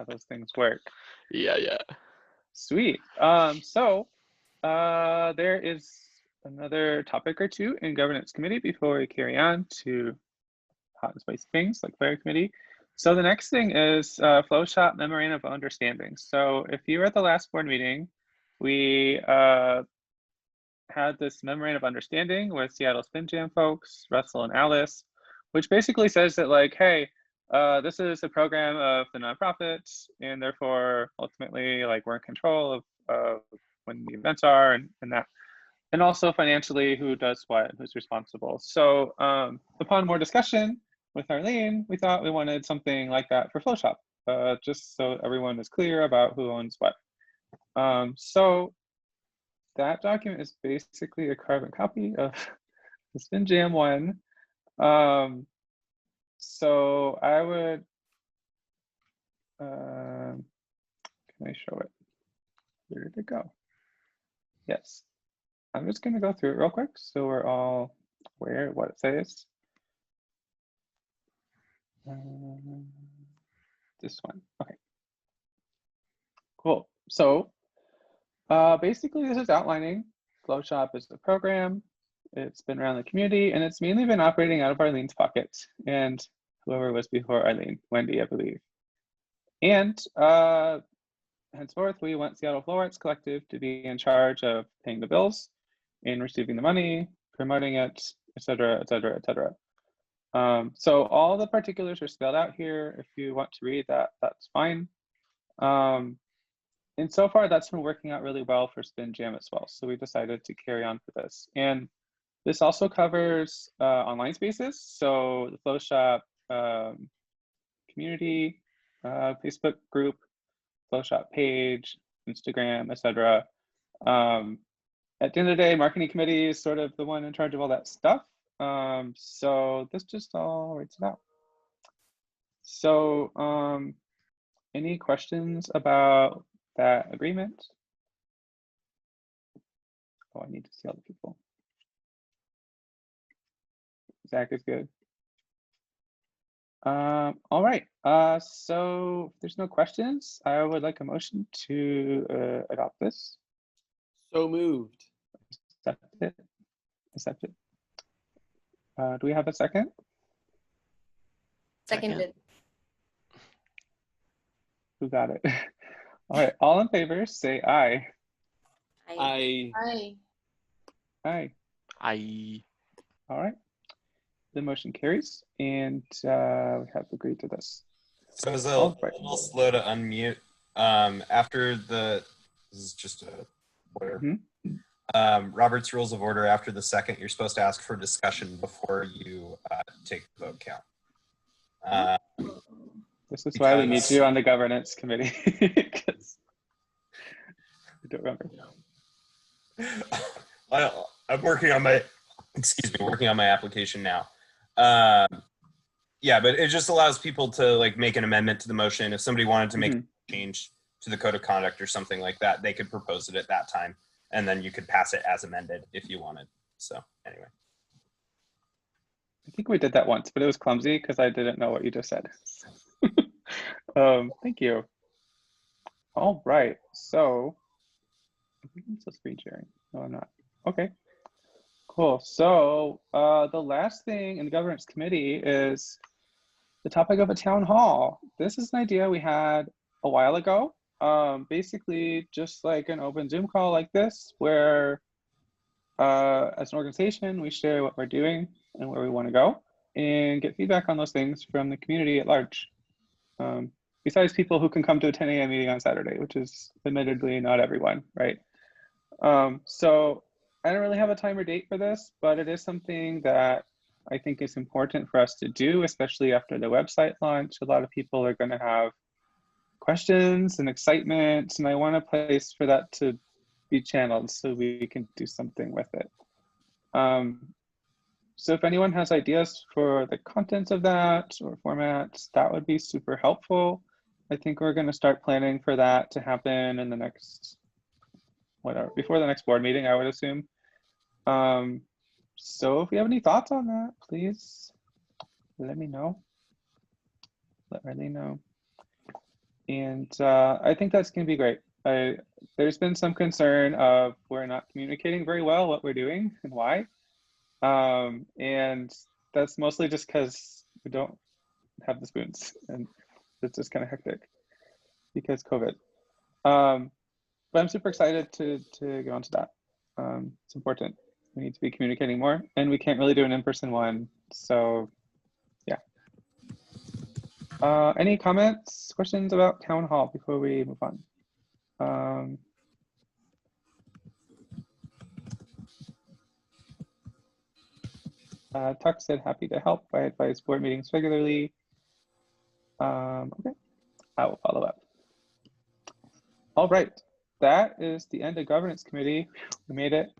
those things work. Yeah. Sweet. So there is another topic or two in governance committee before we carry on to hot and spicy things like fire committee. So the next thing is Flowshop Memorandum of Understanding. So if you were at the last board meeting, we had this Memorandum of Understanding with Seattle Spin Jam folks, Russell and Alice, which basically says that like, hey, this is a program of the nonprofit, and therefore ultimately like we're in control of when the events are and that, and also financially who does what, who's responsible. So upon more discussion with Arlene, we thought we wanted something like that for Flowshop, just so everyone is clear about who owns what. So that document is basically a carbon copy of the Spin Jam one. So I would, can I show it? Where did it go? Yes, I'm just gonna go through it real quick so we're all aware of what it says. This one, okay. Cool, so basically this is outlining Flowshop as a program. It's been around the community and it's mainly been operating out of Arlene's pocket and whoever was before Arlene, Wendy, I believe. And henceforth, we want Seattle Flow Arts Collective to be in charge of paying the bills and receiving the money, promoting it, et cetera, et cetera, et cetera. So all the particulars are spelled out here. If you want to read that, that's fine. And so far, that's been working out really well for Spin Jam as well. So we decided to carry on for this. And this also covers online spaces. So the Flowshop community, Facebook group, Flowshop page, Instagram, etc. At the end of the day, marketing committee is sort of the one in charge of all that stuff. So this just all writes it out. So any questions about that agreement? Oh, I need to see all the people. Zach is good. All right, so if there's no questions, I would like a motion to adopt this. So moved. Accept it. Do we have a second? Seconded. Who got it? All right, all in favor, say aye. I Aye. I All right. The motion carries, and we have agreed to this. So it's All right. a little slow to unmute. After the, this is just a whatever. Robert's Rules of Order, after the second, you're supposed to ask for discussion before you take the vote count. This is why we need you on the governance committee. 'Cause I don't remember. Well, I'm working on my, working on my application now. Yeah, but it just allows people to like make an amendment to the motion. If somebody wanted to make a change to the code of conduct or something like that, they could propose it at that time, and then you could pass it as amended if you wanted. So anyway. I think we did that once, but it was clumsy because I didn't know what you just said. Thank you. All right, so I think I'm still screen sharing. No, I'm not. Okay, cool. So the last thing in the governance committee is the topic of a town hall. This is an idea we had a while ago. Basically, just like an open Zoom call like this, where as an organization, we share what we're doing and where we want to go and get feedback on those things from the community at large. Besides people who can come to a 10 a.m. meeting on Saturday, which is admittedly not everyone, right? So I don't really have a time or date for this, but it is something that I think is important for us to do, especially after the website launch. A lot of people are going to have questions and excitement, and I want a place for that to be channeled so we can do something with it. So if anyone has ideas for the contents of that or formats, that would be super helpful. I think we're going to start planning for that to happen in the next, before the next board meeting, I would assume. So if you have any thoughts on that, please let me know. Let Riley know. And I think that's going to be great. There's been some concern of we're not communicating very well what we're doing and why. And that's mostly just because we don't have the spoons and it's just kind of hectic because COVID. But I'm super excited to go into that. It's important. We need to be communicating more, and we can't really do an in-person one. So yeah. Any comments, questions about town hall before we move on? Tuck said happy to help. I advise board meetings regularly. Okay, I will follow up. All right, that is the end of governance committee. We made it.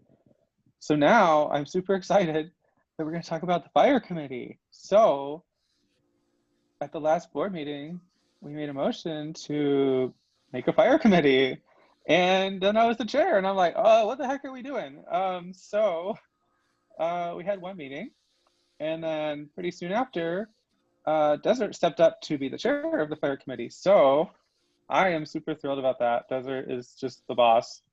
So now I'm super excited that we're going to talk about the fire committee. So at the last board meeting, we made a motion to make a fire committee. And then I was the chair and I'm like, oh, what the heck are we doing? So we had one meeting, and then pretty soon after, Desert stepped up to be the chair of the fire committee. So I am super thrilled about that. Desert is just the boss.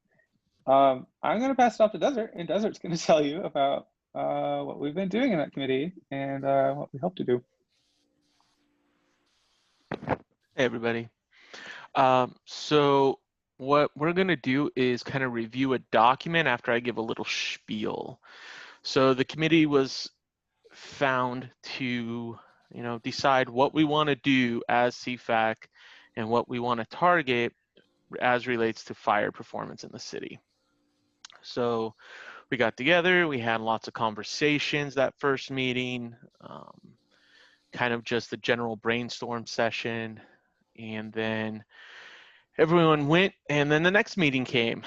I'm going to pass it off to Desert, and Desert's going to tell you about what we've been doing in that committee and what we hope to do. Hey, everybody. So what we're going to do is kind of review a document after I give a little spiel. So the committee was found to, decide what we want to do as CFAC and what we want to target as relates to fire performance in the city. So we got together, we had lots of conversations that first meeting, kind of just a general brainstorm session, and then everyone went, and then the next meeting came.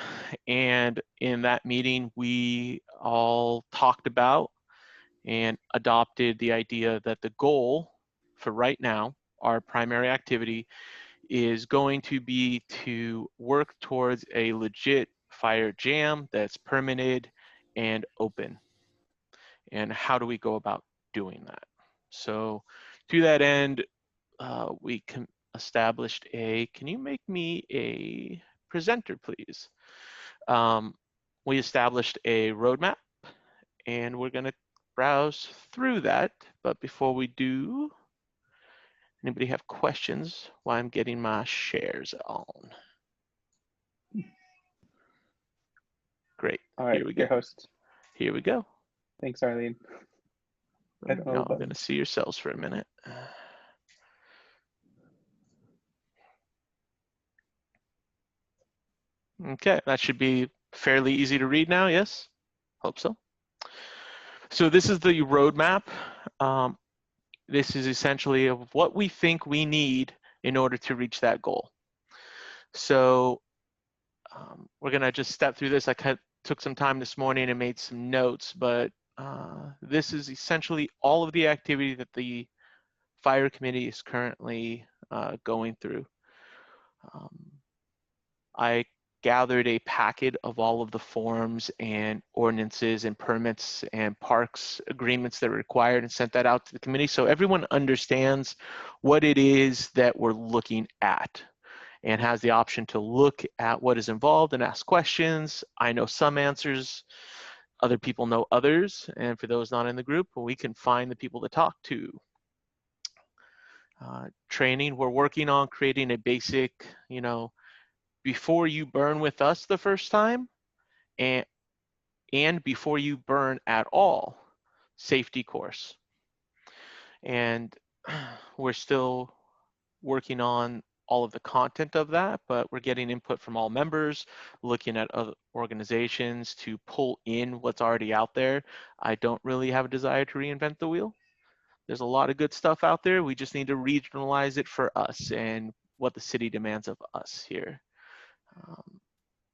And in that meeting, we all talked about and adopted the idea that the goal for right now, our primary activity, is going to be to work towards a legit fire jam that's permitted and open. And how do we go about doing that? So to that end, we established can you make me a presenter, please? We established a roadmap, and we're going to browse through that. But before we do, anybody have questions while I'm getting my shares on? Great. All right, here we go. host. Here we go. Thanks, Arlene. Now I'm going to see yourselves for a minute. Okay, that should be fairly easy to read now, yes? Hope so. So this is the roadmap. This is essentially of what we think we need in order to reach that goal. So we're gonna just step through this. I took some time this morning and made some notes, but this is essentially all of the activity that the fire committee is currently going through. I gathered a packet of all of the forms and ordinances and permits and parks agreements that are required and sent that out to the committee so everyone understands what it is that we're looking at and has the option to look at what is involved and ask questions. I know some answers, other people know others, and for those not in the group, we can find the people to talk to. Training, we're working on creating a basic, before you burn with us the first time and before you burn at all safety course. And we're still working on all of the content of that, but we're getting input from all members, looking at other organizations to pull in what's already out there. I don't really have a desire to reinvent the wheel. There's a lot of good stuff out there. We just need to regionalize it for us and what the city demands of us here.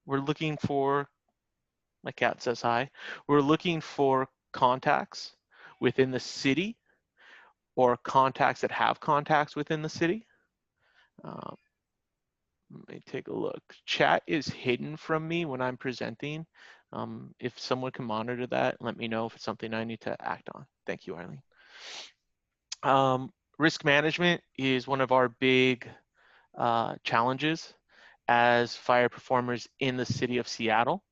we're looking for, my cat says hi, we're looking for contacts within the city or contacts that have contacts within the city. Let me take a look. Chat is hidden from me when I'm presenting. If someone can monitor that, let me know if it's something I need to act on. Thank you, Eileen. Risk management is one of our big challenges as fire performers in the city of Seattle.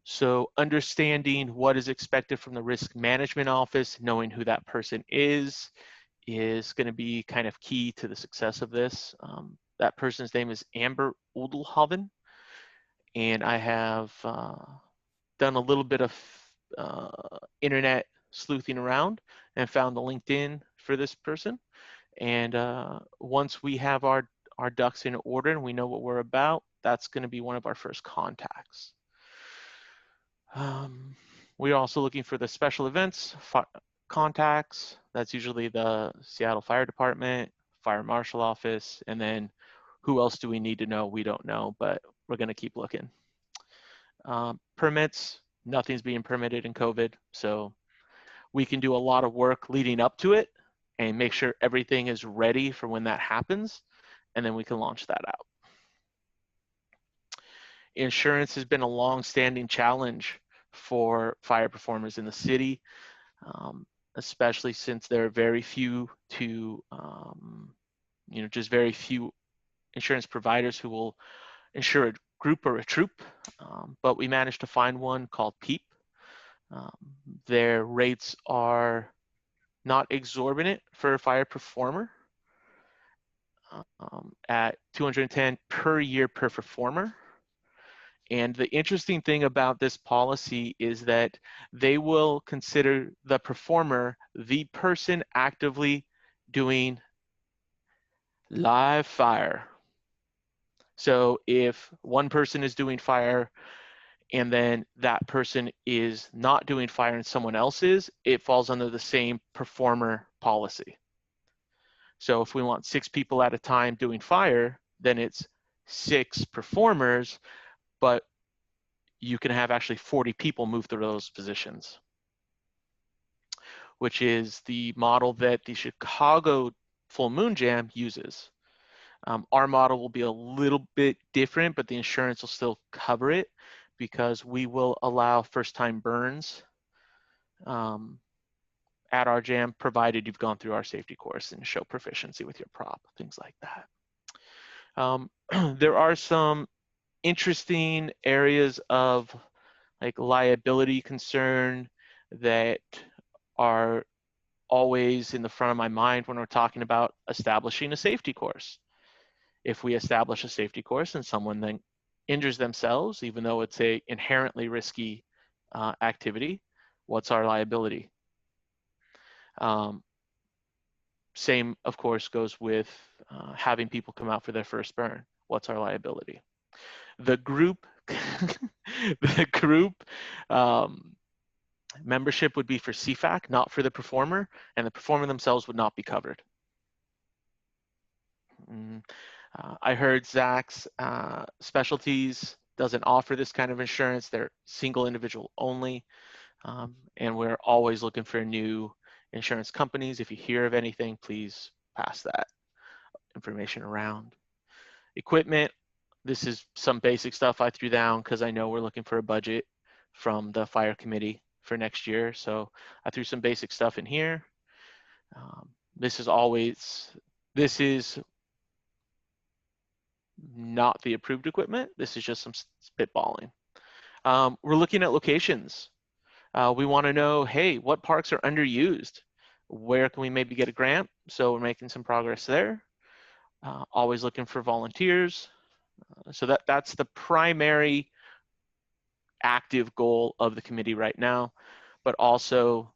So understanding what is expected from the risk management office, knowing who that person is going to be kind of key to the success of this. That person's name is Amber Udelhoven, and I have done a little bit of internet sleuthing around and found the LinkedIn for this person. And once we have our ducks in order and we know what we're about, that's going to be one of our first contacts. We're also looking for the special events contacts. That's usually the Seattle Fire Department, Fire Marshal Office, and then who else do we need to know? We don't know, but we're going to keep looking. Permits, nothing's being permitted in COVID, so we can do a lot of work leading up to it and make sure everything is ready for when that happens, and then we can launch that out. Insurance has been a long-standing challenge for fire performers in the city, especially since there are very few to, just very few insurance providers who will insure a group or a troop, but we managed to find one called PEEP. Their rates are not exorbitant for a fire performer at $210 per year per performer. And the interesting thing about this policy is that they will consider the performer the person actively doing live fire. So if one person is doing fire and then that person is not doing fire and someone else is, it falls under the same performer policy. So if we want 6 people at a time doing fire, then it's 6 performers, but you can have actually 40 people move through those positions, which is the model that the Chicago Full Moon Jam uses. Our model will be a little bit different, but the insurance will still cover it because we will allow first-time burns at our jam, provided you've gone through our safety course and show proficiency with your prop, things like that. There are some interesting areas of like liability concern that are always in the front of my mind when we're talking about establishing a safety course. If we establish a safety course and someone then injures themselves, even though it's a inherently risky activity, what's our liability? Same, of course, goes with having people come out for their first burn. What's our liability? The group, membership would be for CFAC, not for the performer, and the performer themselves would not be covered. I heard Zach's Specialties doesn't offer this kind of insurance. They're single individual only, and we're always looking for new insurance companies. If you hear of anything, please pass that information around. Equipment, this is some basic stuff I threw down because I know we're looking for a budget from the fire committee for next year. So I threw some basic stuff in here. This is not the approved equipment. This is just some spitballing. We're looking at locations. We want to know, hey, what parks are underused? Where can we maybe get a grant? So we're making some progress there. Always looking for volunteers. So that's the primary active goal of the committee right now. But also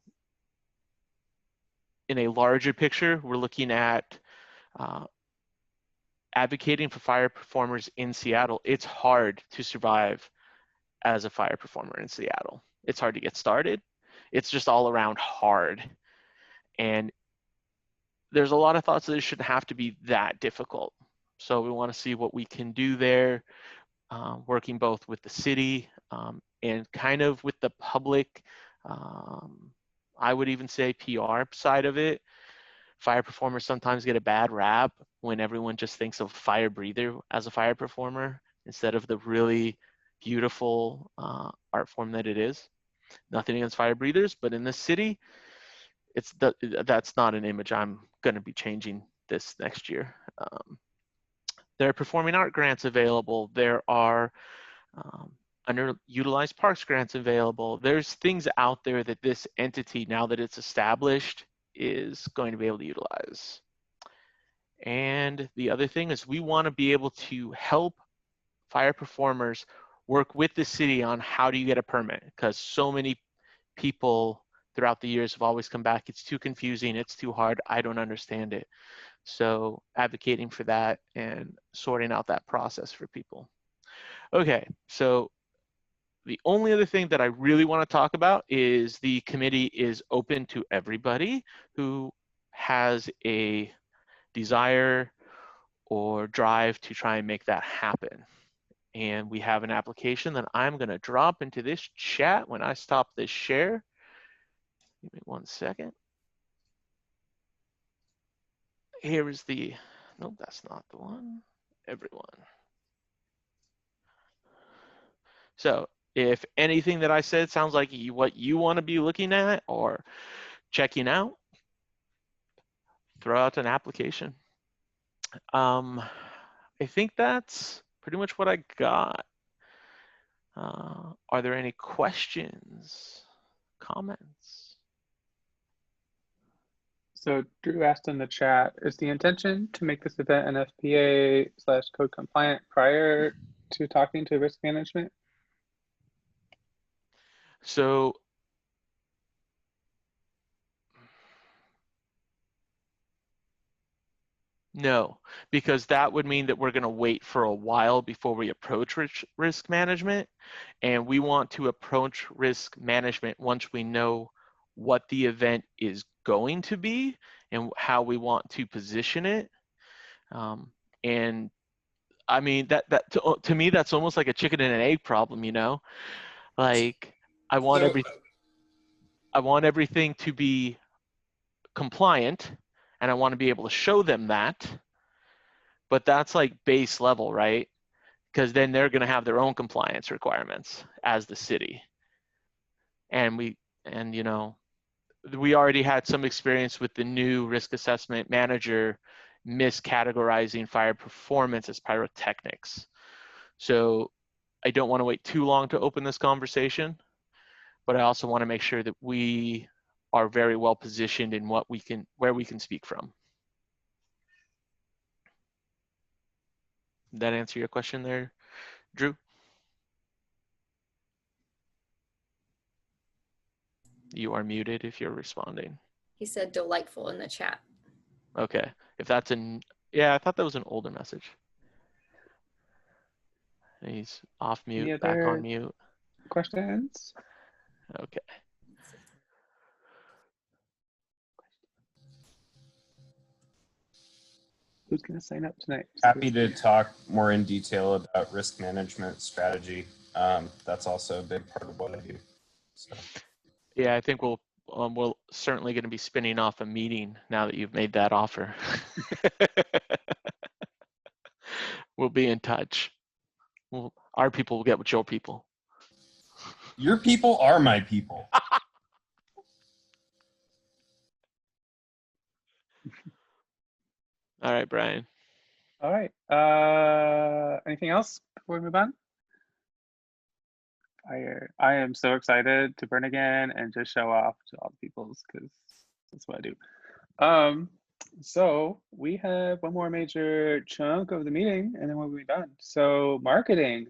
in a larger picture, we're looking at advocating for fire performers in Seattle. It's hard to survive as a fire performer in Seattle. It's hard to get started. It's just all around hard. And there's a lot of thoughts that it shouldn't have to be that difficult. So we want to see what we can do there. working both with the city and kind of with the public, I would even say PR side of it. Fire performers sometimes get a bad rap when everyone just thinks of fire breather as a fire performer instead of the really beautiful art form that it is. Nothing against fire breathers, but in this city, that's not an image I'm going to be changing this next year. There are performing art grants available. There are underutilized parks grants available. There's things out there that this entity, now that it's established, is going to be able to utilize. And the other thing is we want to be able to help fire performers work with the city on how do you get a permit, because so many people throughout the years have always come back, it's too confusing, it's too hard, I don't understand it. So advocating for that and sorting out that process for people. Okay, so the only other thing that I really want to talk about is the committee is open to everybody who has a desire or drive to try and make that happen. And we have an application that I'm going to drop into this chat when I stop this share. Give me 1 second. Here is the, nope, that's not the one. Everyone. So if anything that I said sounds like what you want to be looking at or checking out, throw out an application. I think that's pretty much what I got. Are there any questions, comments? So Drew asked in the chat, is the intention to make this event NFPA/code compliant prior to talking to risk management? So no, because that would mean that we're going to wait for a while before we approach risk management. And we want to approach risk management once we know what the event is going to be and how we want to position it. And I mean, to me, that's almost like a chicken and an egg problem, you know? Like, I want everything to be compliant, and I want to be able to show them that, but that's like base level, right? Because then they're going to have their own compliance requirements as the city. And you know, we already had some experience with the new risk assessment manager miscategorizing fire performance as pyrotechnics. So I don't want to wait too long to open this conversation, but I also want to make sure that we are very well positioned in where we can speak from. Did that answer your question there, Drew? You are muted if you're responding. He said delightful in the chat. Okay, if that's yeah, I thought that was an older message. He's off mute, back on mute. Questions? Okay. Who's going to sign up tonight? Happy to talk more in detail about risk management strategy. That's also a big part of what I do. So. Yeah, I think we're certainly going to be spinning off a meeting now that you've made that offer. We'll be in touch. Our people will get with your people. Your people are my people. All right, Brian. All right. Anything else before we move on? I am so excited to burn again and just show off to all the peoples because that's what I do. So we have one more major chunk of the meeting and then we'll be done. So marketing.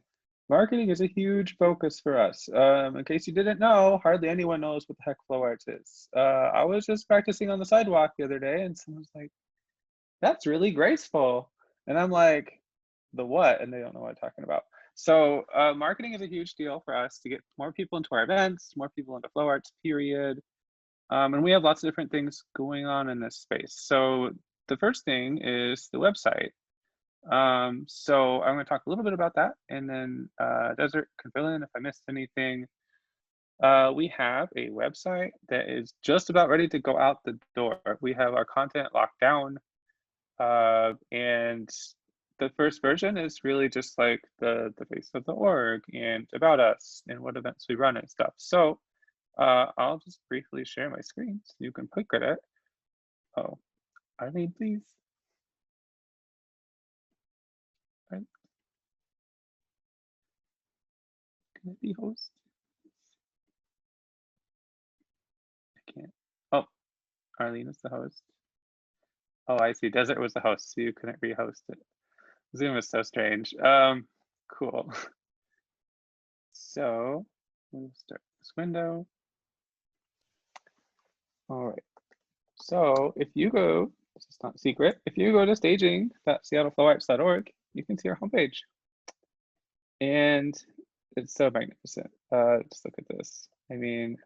Marketing is a huge focus for us. In case you didn't know, hardly anyone knows what the heck flow arts is. I was just practicing on the sidewalk the other day and someone was like, that's really graceful. And I'm like, the what? And they don't know what I'm talking about. So marketing is a huge deal for us to get more people into our events, more people into flow arts, period. And we have lots of different things going on in this space. So the first thing is the website. So I'm going to talk a little bit about that, and then Desert can fill in if I missed anything. We have a website that is just about ready to go out the door. We have our content locked down, and the first version is really just like the face of the org and about us and what events we run and stuff. So I'll just briefly share my screen so you can click at it. Oh, Arlene, please. Right. Can it be host? I can't. Oh, Arlene is the host. Oh, I see. Desert was the host, so you couldn't rehost it. Zoom is so strange. Cool. So we'll start this window. All right. So if you go, this is not secret, if you go to staging.seattleflowarts.org, you can see our homepage. And it's so magnificent. Just look at this. I mean,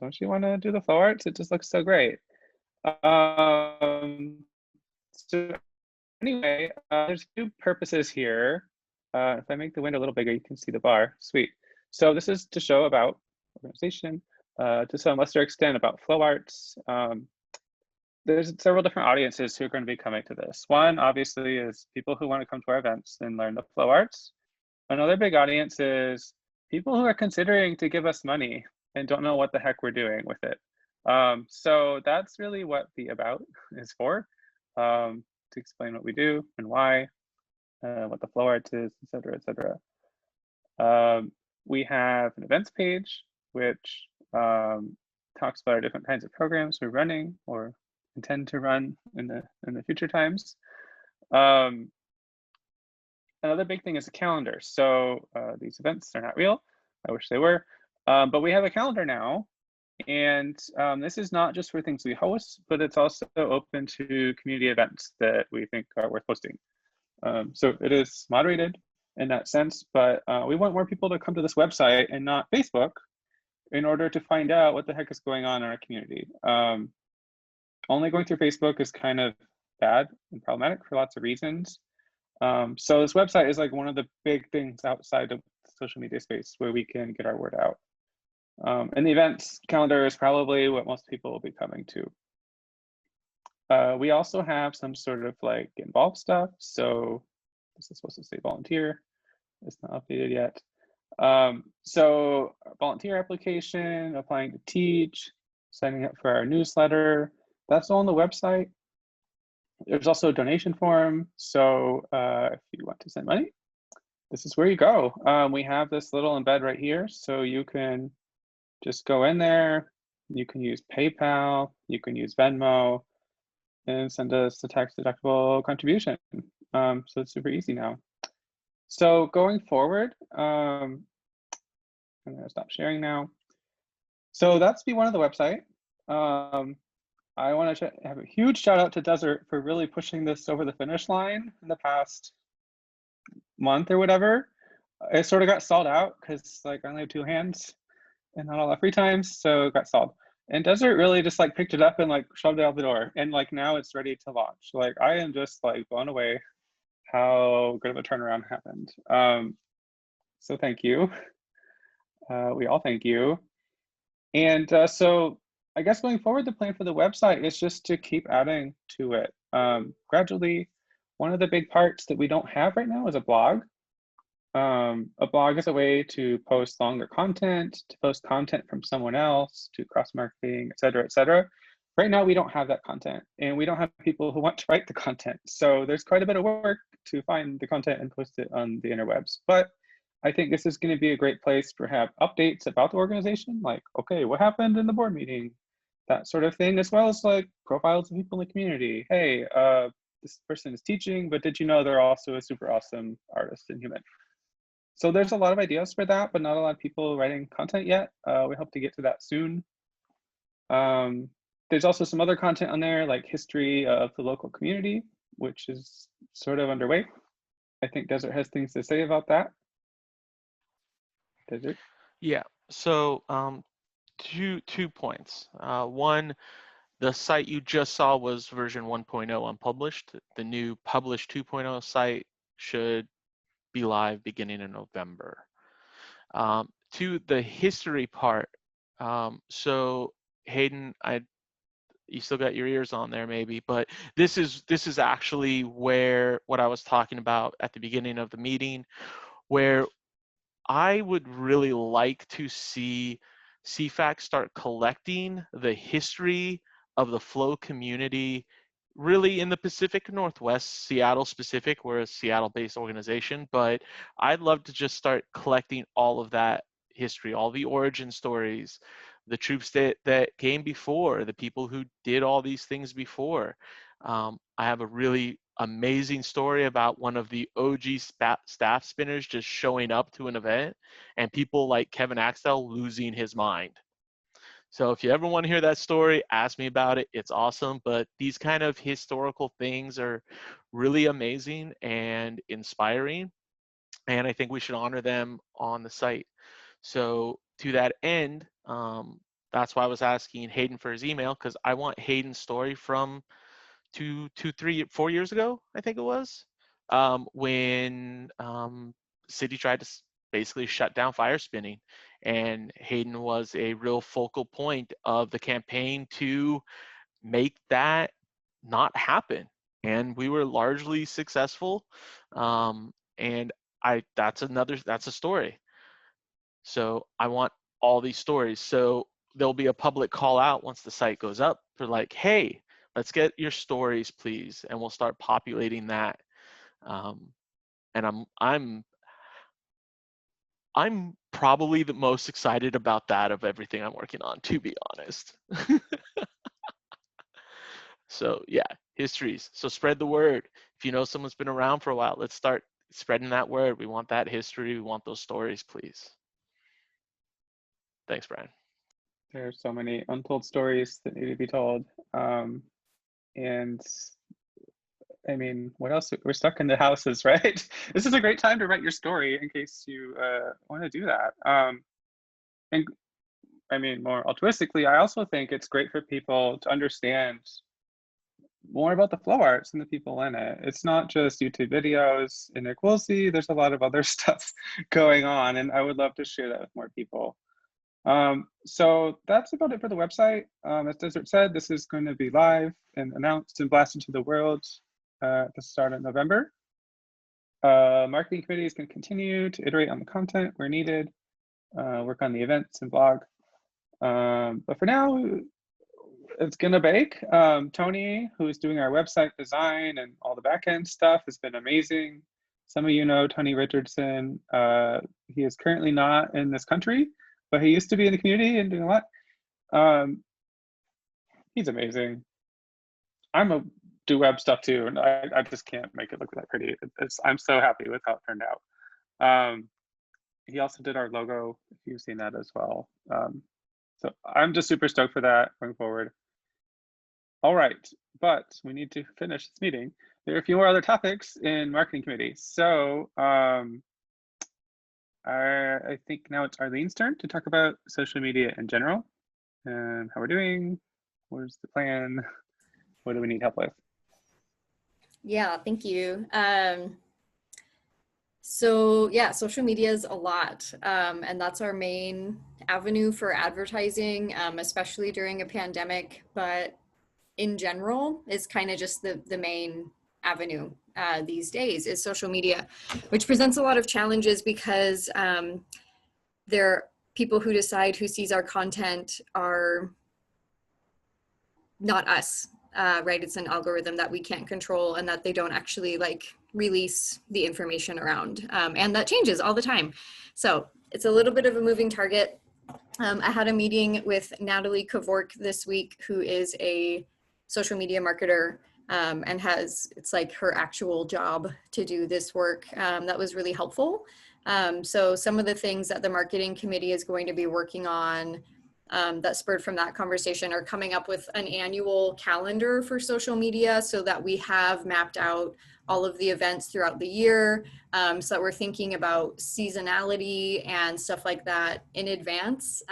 don't you want to do the flow arts? It just looks so great. So anyway, there's two purposes here. If I make the window a little bigger, you can see the bar. Sweet. So this is to show about organization, to some lesser extent about flow arts. There's several different audiences who are going to be coming to this. One, obviously, is people who want to come to our events and learn the flow arts. Another big audience is people who are considering to give us money and don't know what the heck we're doing with it. So that's really what the about is for, to explain what we do and why, what the flow arts is, et cetera, et cetera. We have an events page, which talks about our different kinds of programs we're running or intend to run in the future times. Another big thing is a calendar. So these events are not real. I wish they were, but we have a calendar now. And this is not just for things we host, but it's also open to community events that we think are worth hosting. So it is moderated in that sense, but we want more people to come to this website and not Facebook in order to find out what the heck is going on in our community. Only going through Facebook is kind of bad and problematic for lots of reasons. So this website is like one of the big things outside of the social media space where we can get our word out. And the events calendar is probably what most people will be coming to. We also have some sort of like involved stuff. So this is supposed to say volunteer. It's not updated yet. So volunteer application, applying to teach, signing up for our newsletter. That's all on the website. There's also a donation form. So if you want to send money, this is where you go. We have this little embed right here. So you can just go in there. You can use PayPal. You can use Venmo and send us a tax deductible contribution. So it's super easy now. So going forward, I'm gonna stop sharing now. So that's V1 of the website. I want to have a huge shout out to Desert for really pushing this over the finish line in the past month or whatever. It sort of got stalled out because like I only have two hands and not a lot of free time, so it got stalled. And Desert really just like picked it up and like shoved it out the door, and like now it's ready to launch. Like I am just like blown away how good of a turnaround happened. So thank you. We all thank you. And so I guess going forward, the plan for the website is just to keep adding to it gradually. One of the big parts that we don't have right now is a blog. A blog is a way to post longer content, to post content from someone else, to cross-marketing, et cetera, et cetera. Right now, we don't have that content, and we don't have people who want to write the content. So there's quite a bit of work to find the content and post it on the interwebs. But I think this is going to be a great place to have updates about the organization, like, okay, what happened in the board meeting? That sort of thing, as well as like profiles of people in the community. Hey, this person is teaching, but did you know they're also a super awesome artist and human? So there's a lot of ideas for that, but not a lot of people writing content yet. We hope to get to that soon. There's also some other content on there, like history of the local community, which is sort of underway. I think Desert has things to say about that. Desert? Yeah, so two points. One, the site you just saw was version 1.0 unpublished. The new published 2.0 site should be live beginning in November. To the history part, so Hayden, you still got your ears on there maybe, but this is actually where what I was talking about at the beginning of the meeting, where I would really like to see CFAC start collecting the history of the Flow community really in the Pacific Northwest, Seattle specific. We're a Seattle-based organization, but I'd love to just start collecting all of that history, all the origin stories, the troops that came before, the people who did all these things before. I have a really amazing story about one of the OG staff spinners just showing up to an event and people like Kevin Axtell losing his mind. So if you ever want to hear that story, ask me about it. It's awesome. But these kind of historical things are really amazing and inspiring. And I think we should honor them on the site. So to that end, that's why I was asking Hayden for his email, because I want Hayden's story from 4 years ago, I think it was, when City tried to basically shut down fire spinning. And Hayden was a real focal point of the campaign to make that not happen. And we were largely successful. And that's a story. So I want all these stories. So there'll be a public call out once the site goes up for like, hey, let's get your stories, please. And we'll start populating that. And I'm probably the most excited about that of everything I'm working on, to be honest. So yeah, histories. So spread the word. If you know someone's been around for a while, let's start spreading that word. We want that history. We want those stories, please. Thanks, Brian. There are so many untold stories that need to be told. And I mean, what else? We're stuck in the houses, right? This is a great time to write your story in case you want to do that. And I mean, more altruistically, I also think it's great for people to understand more about the flow arts and the people in it. It's not just YouTube videos and Nick Woolsey. There's a lot of other stuff going on, and I would love to share that with more people. So that's about it for the website. As Desert said, this is going to be live and announced and blasted to the world at the start of November. Marketing committees can continue to iterate on the content where needed, work on the events and blog. But for now, it's gonna bake. Tony, who's doing our website design and all the backend stuff, has been amazing. Some of you know Tony Richardson. He is currently not in this country, but he used to be in the community and doing a lot. He's amazing. I'm a do web stuff too, and I just can't make it look that pretty. I'm so happy with how it turned out. He also did our logo, if you've seen that as well. So I'm just super stoked for that going forward. All right, but we need to finish this meeting. There are a few more other topics in marketing committee. So I think now it's Arlene's turn to talk about social media in general and how we're doing. Where's the plan? What do we need help with? Yeah, thank you. So yeah, social media is a lot, and that's our main avenue for advertising, especially during a pandemic, but in general is kind of just the main avenue these days is social media, which presents a lot of challenges because there are people who decide who sees our content are not us. Right, it's an algorithm that we can't control and that they don't actually like release the information around, and that changes all the time. So it's a little bit of a moving target. I had a meeting with Natalie Kavork this week, who is a social media marketer and it's like her actual job to do this work. That was really helpful. So some of the things that the marketing committee is going to be working on that spurred from that conversation are coming up with an annual calendar for social media so that we have mapped out all of the events throughout the year, so that we're thinking about seasonality and stuff like that in advance,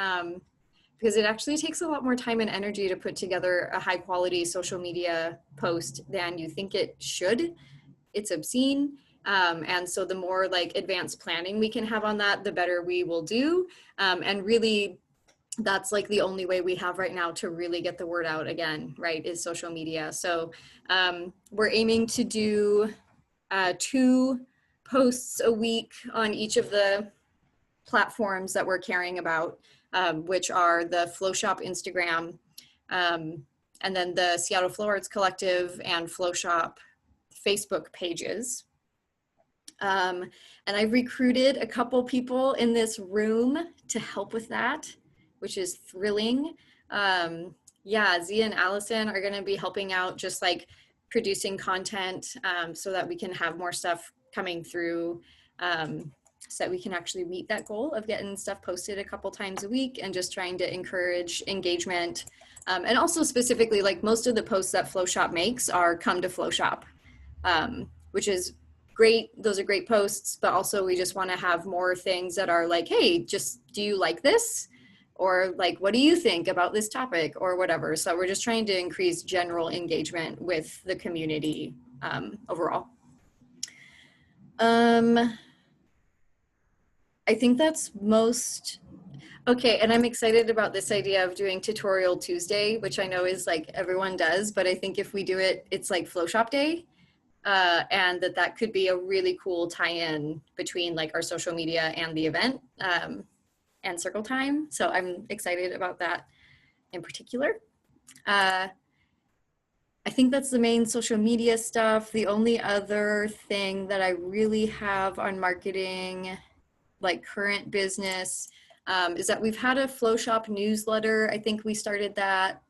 because it actually takes a lot more time and energy to put together a high quality social media post than you think it should. It's obscene. And so the more like advanced planning we can have on that, the better we will do. And really, that's like the only way we have right now to really get the word out again, right, is social media. So we're aiming to do 2 posts a week on each of the platforms that we're caring about, which are the Flow Shop Instagram, and then the Seattle Flow Arts Collective and Flow Shop Facebook pages. And I've recruited a couple people in this room to help with that, which is thrilling. Yeah, Zia and Allison are going to be helping out, just like producing content, so that we can have more stuff coming through, so that we can actually meet that goal of getting stuff posted a couple times a week, and just trying to encourage engagement. And also specifically, like most of the posts that Flow Shop makes are come to Flow Shop, which is great. Those are great posts, but also we just want to have more things that are like, hey, just, do you like this? Or like, what do you think about this topic, or whatever. So we're just trying to increase general engagement with the community overall. I think that's most. Okay, and I'm excited about this idea of doing Tutorial Tuesday, which I know is like everyone does, but I think if we do it, it's like Flow Shop Day, and that could be a really cool tie-in between like our social media and the event, and Circle Time. So I'm excited about that in particular. I think that's the main social media stuff. The only other thing that I really have on marketing, like current business, is that we've had a Flow Shop newsletter. I think we started that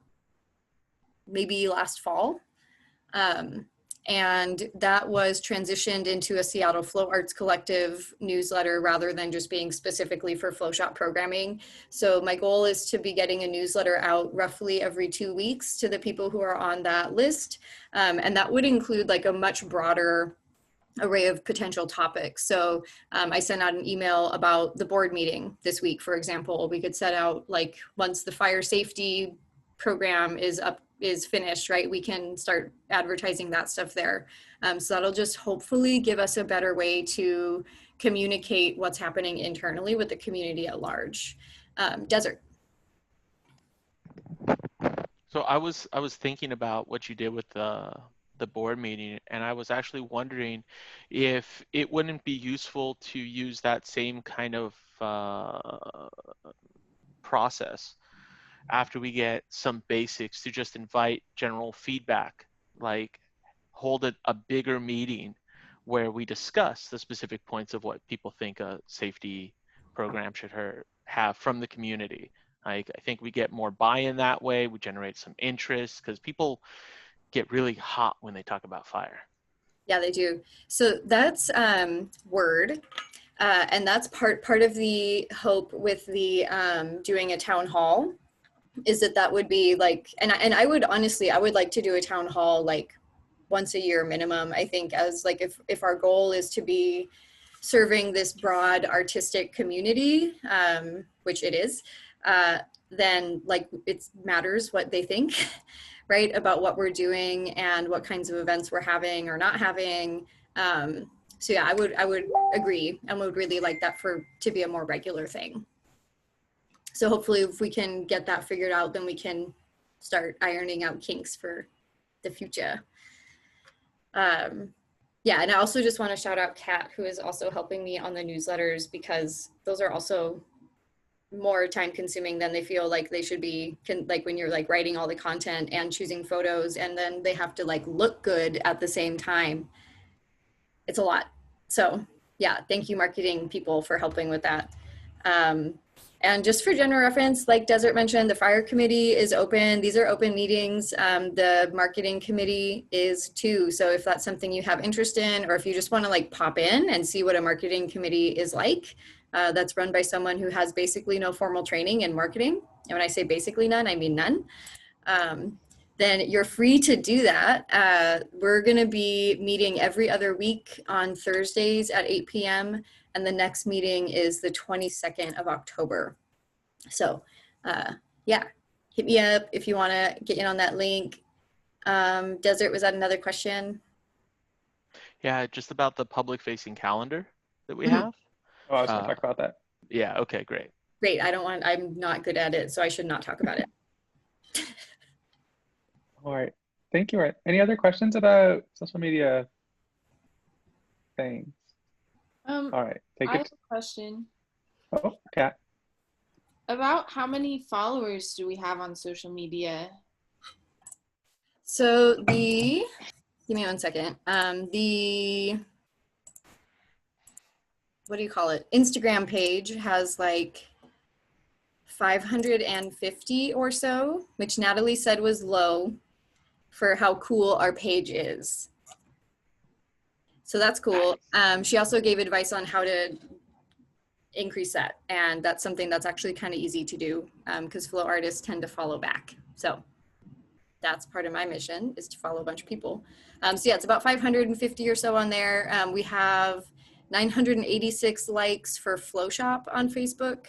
maybe last fall. And that was transitioned into a Seattle Flow Arts Collective newsletter rather than just being specifically for Flow Shop programming. So my goal is to be getting a newsletter out roughly every 2 weeks to the people who are on that list. And that would include like a much broader array of potential topics. So I sent out an email about the board meeting this week, for example. We could set out like, once the fire safety program is finished, right, we can start advertising that stuff there. So that'll just hopefully give us a better way to communicate what's happening internally with the community at large. Desert. So I was thinking about what you did with the board meeting, and I was actually wondering if it wouldn't be useful to use that same kind of process after we get some basics, to just invite general feedback, like hold a bigger meeting where we discuss the specific points of what people think a safety program should have from the community. Like, I think we get more buy-in that way. We generate some interest, because people get really hot when they talk about fire. Yeah, they do. So that's Word. And that's part of the hope with the doing a town hall, is that would be like, and I would honestly, I would like to do a town hall like once a year minimum. I think, as like, if our goal is to be serving this broad artistic community, which it is, then like it matters what they think, right, about what we're doing and what kinds of events we're having or not having. So yeah, I would agree, and would really like that to be a more regular thing. So hopefully if we can get that figured out, then we can start ironing out kinks for the future. Yeah, and I also just want to shout out Kat, who is also helping me on the newsletters, because those are also more time consuming than they feel like they should be, like when you're like writing all the content and choosing photos, and then they have to like look good at the same time. It's a lot. So yeah, thank you marketing people for helping with that. And just for general reference, like Desert mentioned, the fire committee is open. These are open meetings. The marketing committee is too. So if that's something you have interest in, or if you just want to like pop in and see what a marketing committee is like, that's run by someone who has basically no formal training in marketing. And when I say basically none, I mean none. Then you're free to do that. We're gonna be meeting every other week on Thursdays at 8 p.m. And the next meeting is the 22nd of October. So yeah, hit me up if you wanna get in on that link. Desert, was that another question? Yeah, just about the public-facing calendar that we Mhm. have. Oh, I was going to talk about that. Yeah, okay, great. Great. I'm not good at it, so I should not talk about it. All right. Thank you. Any other questions about social media things? All right. Take I have it. a question Oh, Kat. about how many followers do we have on social media? So give me 1 second. What do you call it? Instagram page has like 550 or so, which Natalie said was low for how cool our page is. So that's cool. She also gave advice on how to increase that. And that's something that's actually kind of easy to do because flow artists tend to follow back. So that's part of my mission, is to follow a bunch of people. So yeah, it's about 550 or so on there. We have 986 likes for Flowshop on Facebook,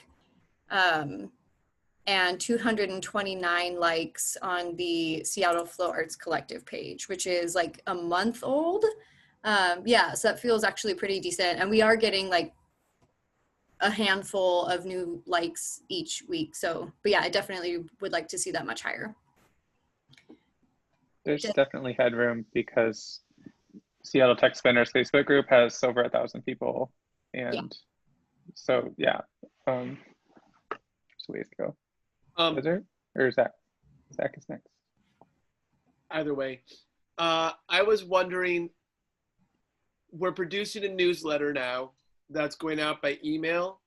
and 229 likes on the Seattle Flow Arts Collective page, which is like a month old. Yeah, so that feels actually pretty decent. And we are getting like a handful of new likes each week. So, but yeah, I definitely would like to see that much higher. There's definitely headroom because Seattle Tech Spinners Facebook group has over 1,000 people, and so yeah, there's ways to go. Is there, or is Zach? Zach is next. Either way, I was wondering. We're producing a newsletter now that's going out by email.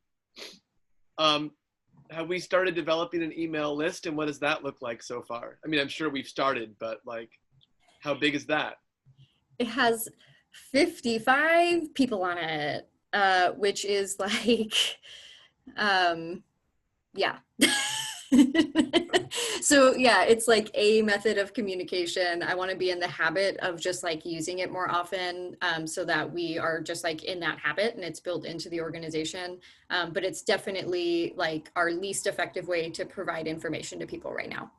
Have we started developing an email list, and what does that look like so far? I mean, I'm sure we've started, but like, how big is that? It has 55 people on it, which is like, yeah. So yeah, it's like a method of communication. I want to be in the habit of just like using it more often, so that we are just like in that habit and it's built into the organization. But it's definitely like our least effective way to provide information to people right now.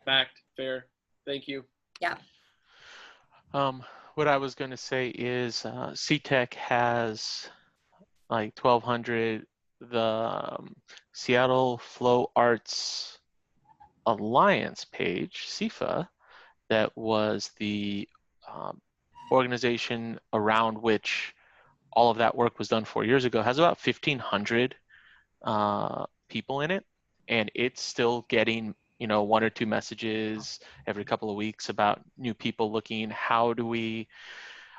Fact, fair. Thank you. Yeah. What I was going to say is CTEC has like 1,200. The Seattle Flow Arts Alliance page, SEFA, that was the organization around which all of that work was done 4 years ago, has about 1,500 people in it, and it's still getting 1 or 2 messages every couple of weeks about new people looking. How do we?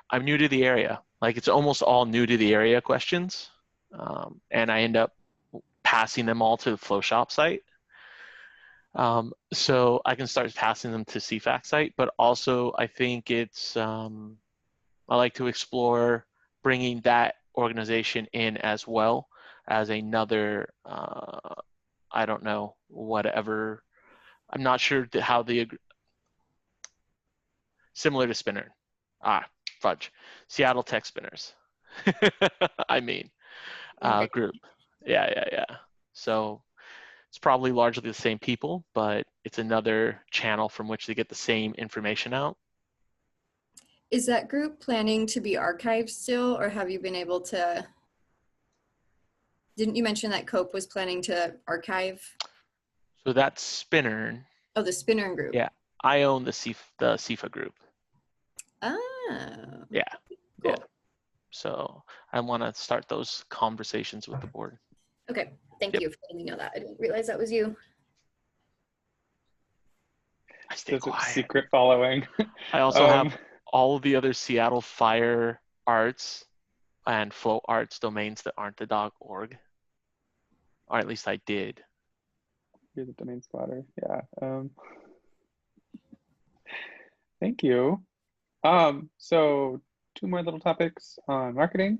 I'm new to the area. Like, it's almost all new to the area questions. And I end up passing them all to the Flowshop site. So I can start passing them to CFAC site, but also I think it's, I like to explore bringing that organization in as well as another, I don't know, whatever. I'm not sure how similar to Spinner. Fudge. Seattle Tech Spinners. I mean. Group. Yeah. So it's probably largely the same people, but it's another channel from which to get the same information out. Is that group planning to be archived still, or have you been able to? Didn't you mention that COPE was planning to archive? So that's Spinner. Oh, the Spinner group. Yeah, I own the CIFA group. Ah. Yeah. Cool. Yeah. So I want to start those conversations with the board. Okay, thank you for letting me know that. I didn't realize that was you. I stay quiet. Secret following. I also have all of the other Seattle Fire Arts and Flow Arts domains that aren't the .org, or at least I did. You're the domain squatter. Yeah. Thank you. So 2 more little topics on marketing.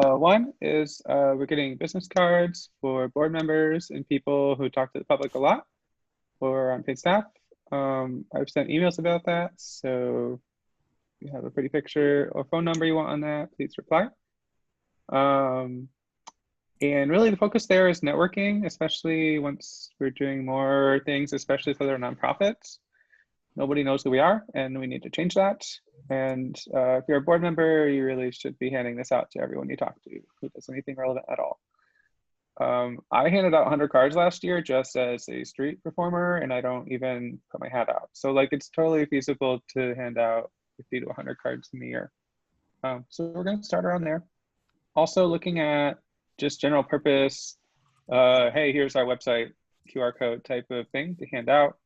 One is we're getting business cards for board members and people who talk to the public a lot or on paid staff. I've sent emails about that, so if you have a pretty picture or phone number you want on that, please reply. And really the focus there is networking, especially once we're doing more things, especially for their nonprofits. nobody knows who we are, and we need to change that. And if you're a board member, you really should be handing this out to everyone you talk to who does anything relevant at all. I handed out 100 cards last year just as a street performer, and I don't even put my hat out. So like, it's totally feasible to hand out 50 to 100 cards in a year. So we're going to start around there. Also looking at just general purpose, hey, here's our website, QR code type of thing to hand out.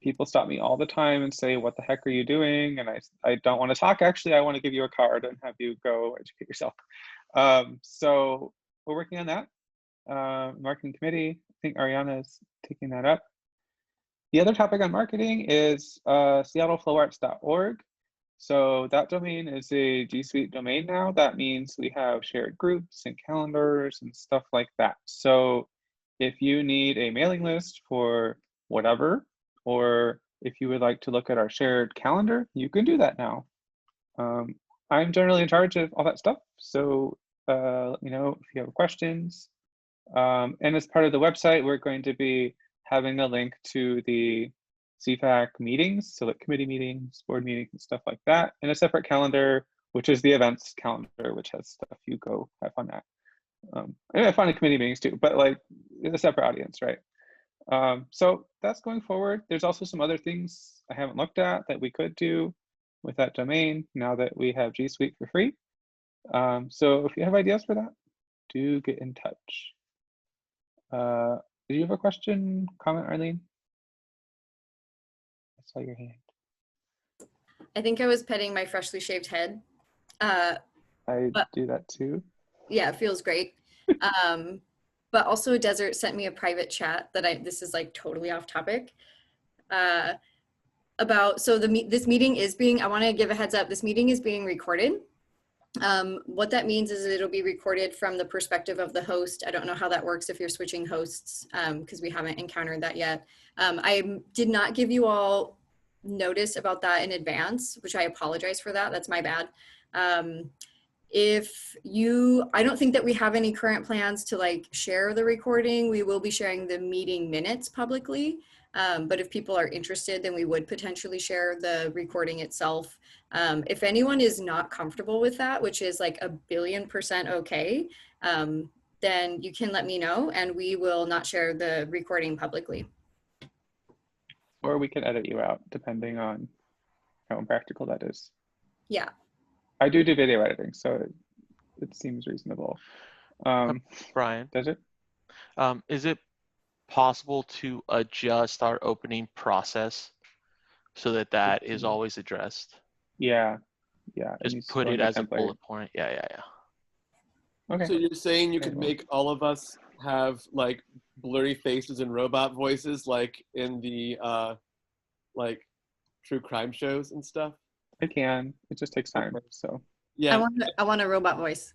People stop me all the time and say, what the heck are you doing? And I don't want to talk. Actually, I want to give you a card and have you go educate yourself. So we're working on that. Marketing committee, I think Ariana's taking that up. The other topic on marketing is seattleflowarts.org. So that domain is a G Suite domain now. That means we have shared groups and calendars and stuff like that. So if you need a mailing list for whatever, or if you would like to look at our shared calendar, you can do that now. I'm generally in charge of all that stuff. So let me know if you have questions. And as part of the website, we're going to be having a link to the CFAC meetings, so like committee meetings, board meetings, and stuff like that, and a separate calendar, which is the events calendar, which has stuff you go have fun at. And have fun at committee meetings too, but like a separate audience, right? So that's going forward. There's also some other things I haven't looked at that we could do with that domain now that we have G Suite for free. So if you have ideas for that, do get in touch. Do you have a question, comment, Arlene? I saw your hand. I think I was petting my freshly shaved head. I do that too. Yeah, it feels great. But also Desert sent me a private chat that this is like totally off topic. So this meeting is I want to give a heads up, this meeting is being recorded. What that means is it'll be recorded from the perspective of the host. I don't know how that works if you're switching hosts, because we haven't encountered that yet. I did not give you all notice about that in advance, which I apologize for that. That's my bad. I don't think that we have any current plans to like share the recording. We will be sharing the meeting minutes publicly. But if people are interested, then we would potentially share the recording itself. If anyone is not comfortable with that, which is like 1,000,000,000% okay, then you can let me know and we will not share the recording publicly. Or we can edit you out depending on how impractical that is. Yeah. I do video editing, so it seems reasonable. Brian, does it? Is it possible to adjust our opening process so that is always addressed? Yeah. Just put it as a bullet point. Yeah. Okay. So you're saying you could make all of us have like blurry faces and robot voices, like in the like true crime shows and stuff? I can. It just takes time. So yeah, I want a robot voice.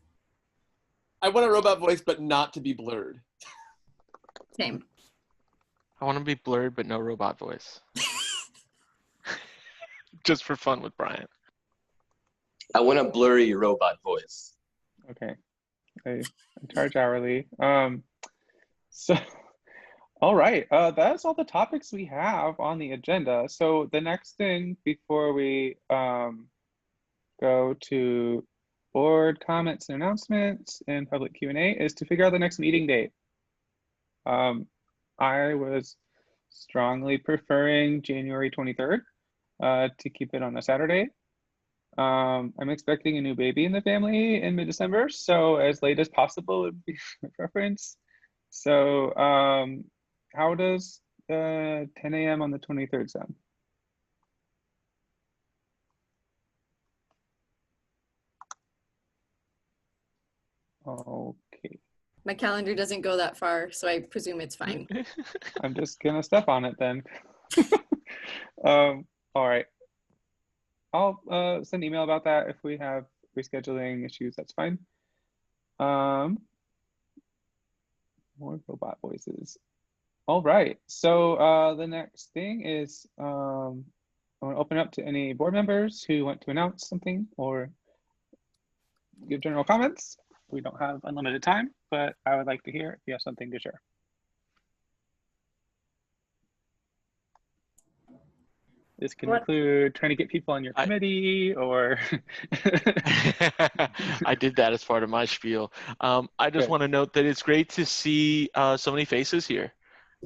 I want a robot voice, but not to be blurred. Same. I want to be blurred, but no robot voice. Just for fun with Brian. I want a blurry robot voice. Okay. I charge hourly. So, all right. That's all the topics we have on the agenda. So the next thing before we go to board comments and announcements and public Q&A is to figure out the next meeting date. I was strongly preferring January 23rd to keep it on a Saturday. I'm expecting a new baby in the family in mid-December, so as late as possible would be my preference. So how does 10 a.m. on the 23rd sound? Okay. My calendar doesn't go that far, so I presume it's fine. I'm just gonna step on it then. All right. I'll send an email about that if we have rescheduling issues. That's fine. More robot voices. All right. So the next thing is I want to open up to any board members who want to announce something or give general comments. We don't have unlimited time, but I would like to hear if you have something to share. This can What? include trying to get people on your committee or. I did that as part of my spiel. I just Good. want to note that it's great to see so many faces here.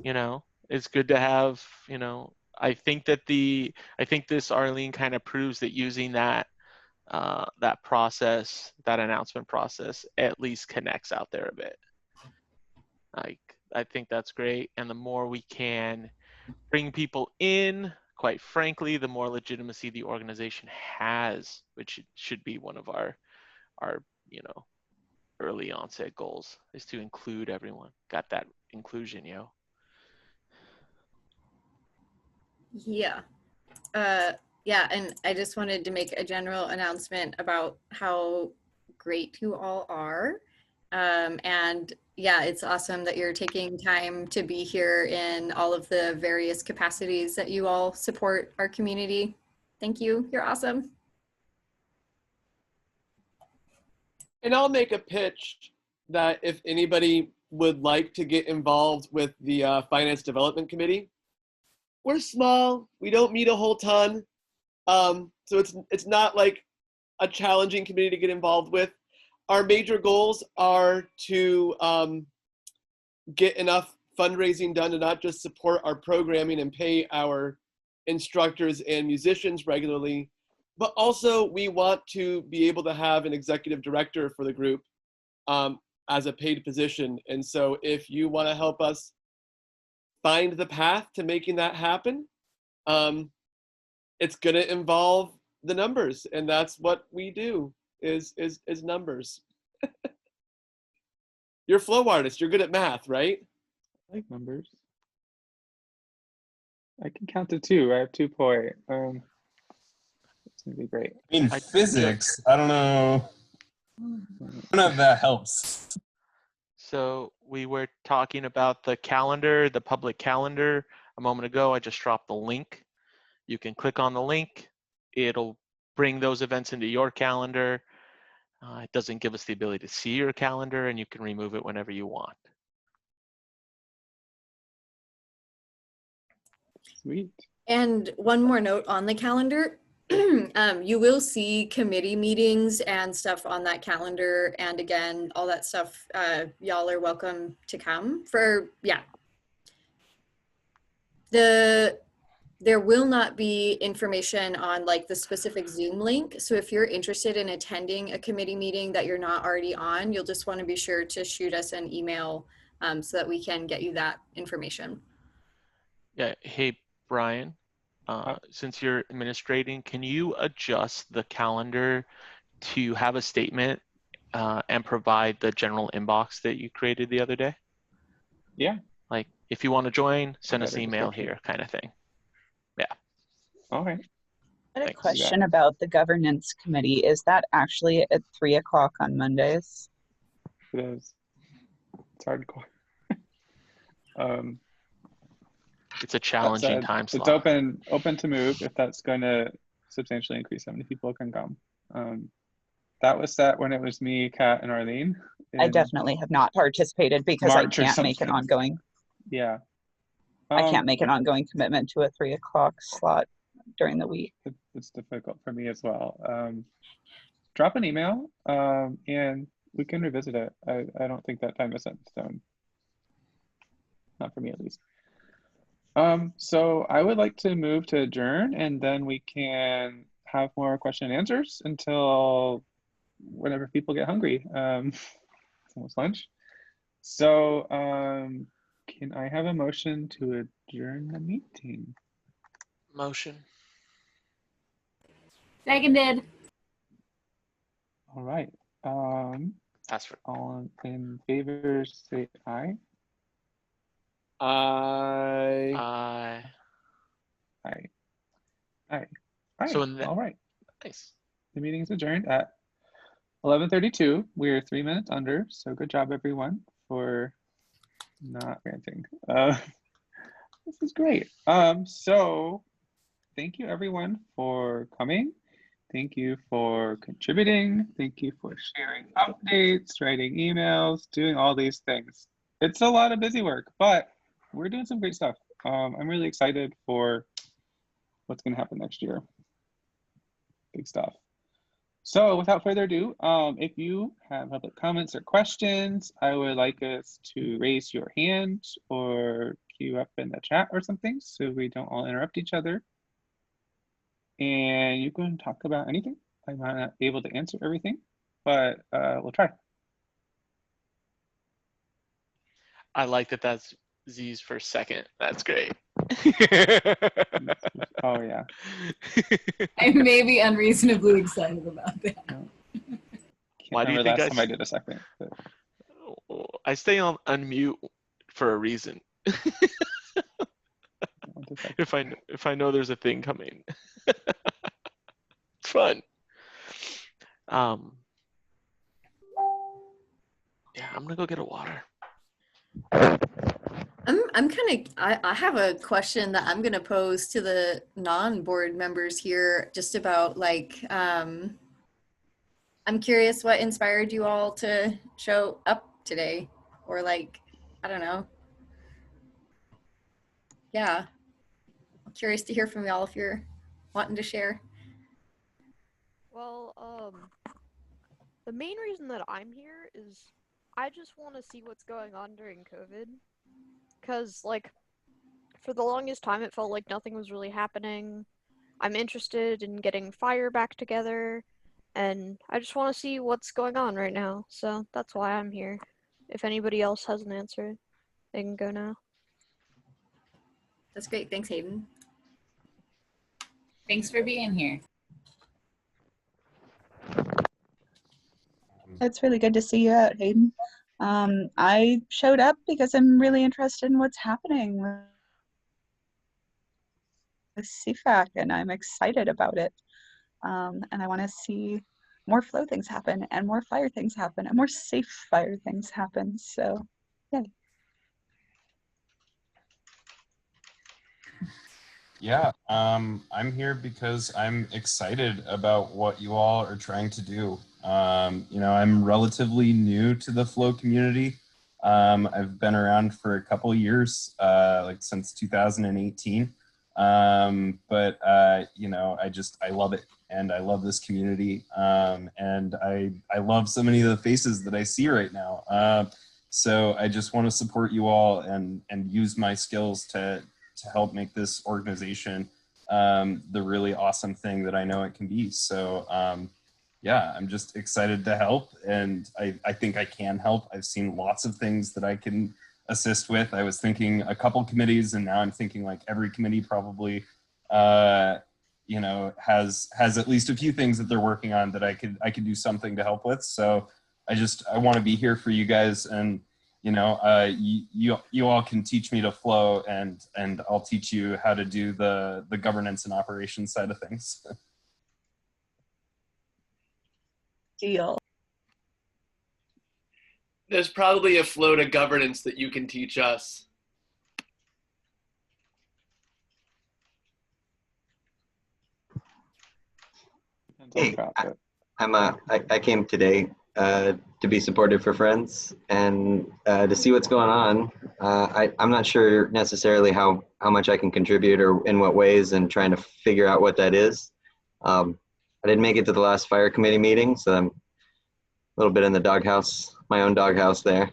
You know, it's good to have, you know, I think this, Arlene, kind of proves that using that that process, that announcement process, at least connects out there a bit. I think that's great. And the more we can bring people in, quite frankly, the more legitimacy the organization has, which should be one of our you know, early onset goals, is to include everyone. Got that inclusion, yo. Yeah. Yeah, and I just wanted to make a general announcement about how great you all are. And yeah, it's awesome that you're taking time to be here in all of the various capacities that you all support our community. Thank you. You're awesome. And I'll make a pitch that if anybody would like to get involved with the Finance Development Committee, we're small. We don't meet a whole ton. So it's not like a challenging committee to get involved with. Our major goals are to get enough fundraising done to not just support our programming and pay our instructors and musicians regularly, but also we want to be able to have an executive director for the group as a paid position. And so if you want to help us find the path to making that happen, it's going to involve the numbers, and that's what we do is numbers. You're a flow artist. You're good at math, right? I like numbers. I can count to 2. I have 2 poi. It's gonna be great. In physics, I don't know. I don't know if that helps. So we were talking about the calendar, the public calendar a moment ago. I just dropped the link. You can click on the link. It'll bring those events into your calendar. It doesn't give us the ability to see your calendar, and you can remove it whenever you want. Sweet. And one more note on the calendar. You will see committee meetings and stuff on that calendar. And again, all that stuff, y'all are welcome to come for, yeah. There will not be information on like the specific Zoom link. So if you're interested in attending a committee meeting that you're not already on, you'll just want to be sure to shoot us an email so that we can get you that information. Yeah. Hey, Brian, since you're administrating, can you adjust the calendar to have a statement and provide the general inbox that you created the other day? Yeah. Like if you want to join, send us an email here kind of thing. Yeah. All right. I had a question about the governance committee. Is that actually at 3 o'clock on Mondays? It is. It's hardcore. It's a challenging time slot. It's open to move if that's going to substantially increase how many people can come. That was set when it was me, Kat, and Arlene. I definitely have not participated because I can't make an ongoing. Yeah. I can't make an ongoing commitment to a 3 o'clock slot during the week. It's difficult for me as well. Drop an email and we can revisit it. I don't think that time is set in stone. Not for me, at least. So I would like to move to adjourn, and then we can have more question and answers until whenever people get hungry. It's almost lunch. So can I have a motion to adjourn the meeting? Motion. Seconded. All right. Ask for all in favor, say aye. Aye. Aye. Aye. Aye. So all right. Nice. The meeting is adjourned at 11:32. We are 3 minutes under, so good job everyone for not ranting. This is great. So thank you everyone for coming. Thank you for contributing. Thank you for sharing updates, writing emails, doing all these things. It's a lot of busy work, but we're doing some great stuff. I'm really excited for what's going to happen next year. Big stuff. So without further ado, if you have public comments or questions, I would like us to raise your hand or queue up in the chat or something so we don't all interrupt each other. And you can talk about anything. I might not be able to answer everything, but we'll try. I like that that's Z's first second. That's great. Oh, yeah. I may be unreasonably excited about that. Why do you Remember think last time I did a second? But... I stay on unmute for a reason. If I know there's a thing coming. It's fun. Yeah, I'm gonna go get a water. I have a question that I'm gonna pose to the non-board members here, just about like, I'm curious what inspired you all to show up today, or like, I don't know. Yeah, I'm curious to hear from y'all if you're wanting to share. Well, the main reason that I'm here is I just want to see what's going on during COVID. Because, like, for the longest time, it felt like nothing was really happening. I'm interested in getting fire back together, and I just want to see what's going on right now. So that's why I'm here. If anybody else has an answer, they can go now. That's great. Thanks, Hayden. Thanks for being here. It's really good to see you out, Hayden. I showed up because I'm really interested in what's happening with CFAC, and I'm excited about it. And I want to see more flow things happen, and more fire things happen, and more safe fire things happen. So, yeah. Yeah, I'm here because I'm excited about what you all are trying to do. You know, I'm relatively new to the Flow community. I've been around for a couple years, like since 2018. You know, I love it, and I love this community, and I love so many of the faces that I see right now. So I just want to support you all and use my skills to help make this organization the really awesome thing that I know it can be. So yeah, I'm just excited to help, and I think I can help. I've seen lots of things that I can assist with. I was thinking a couple committees, and now I'm thinking like every committee probably you know, has at least a few things that they're working on that I could do something to help with. So I want to be here for you guys, and you know, you all can teach me to flow, and I'll teach you how to do the governance and operations side of things. Deal. There's probably a flow to governance that you can teach us. Hey, I came today to be supportive for friends and to see what's going on. I'm not sure necessarily how much I can contribute or in what ways, and trying to figure out what that is. I didn't make it to the last fire committee meeting, so I'm a little bit in the doghouse, my own doghouse there.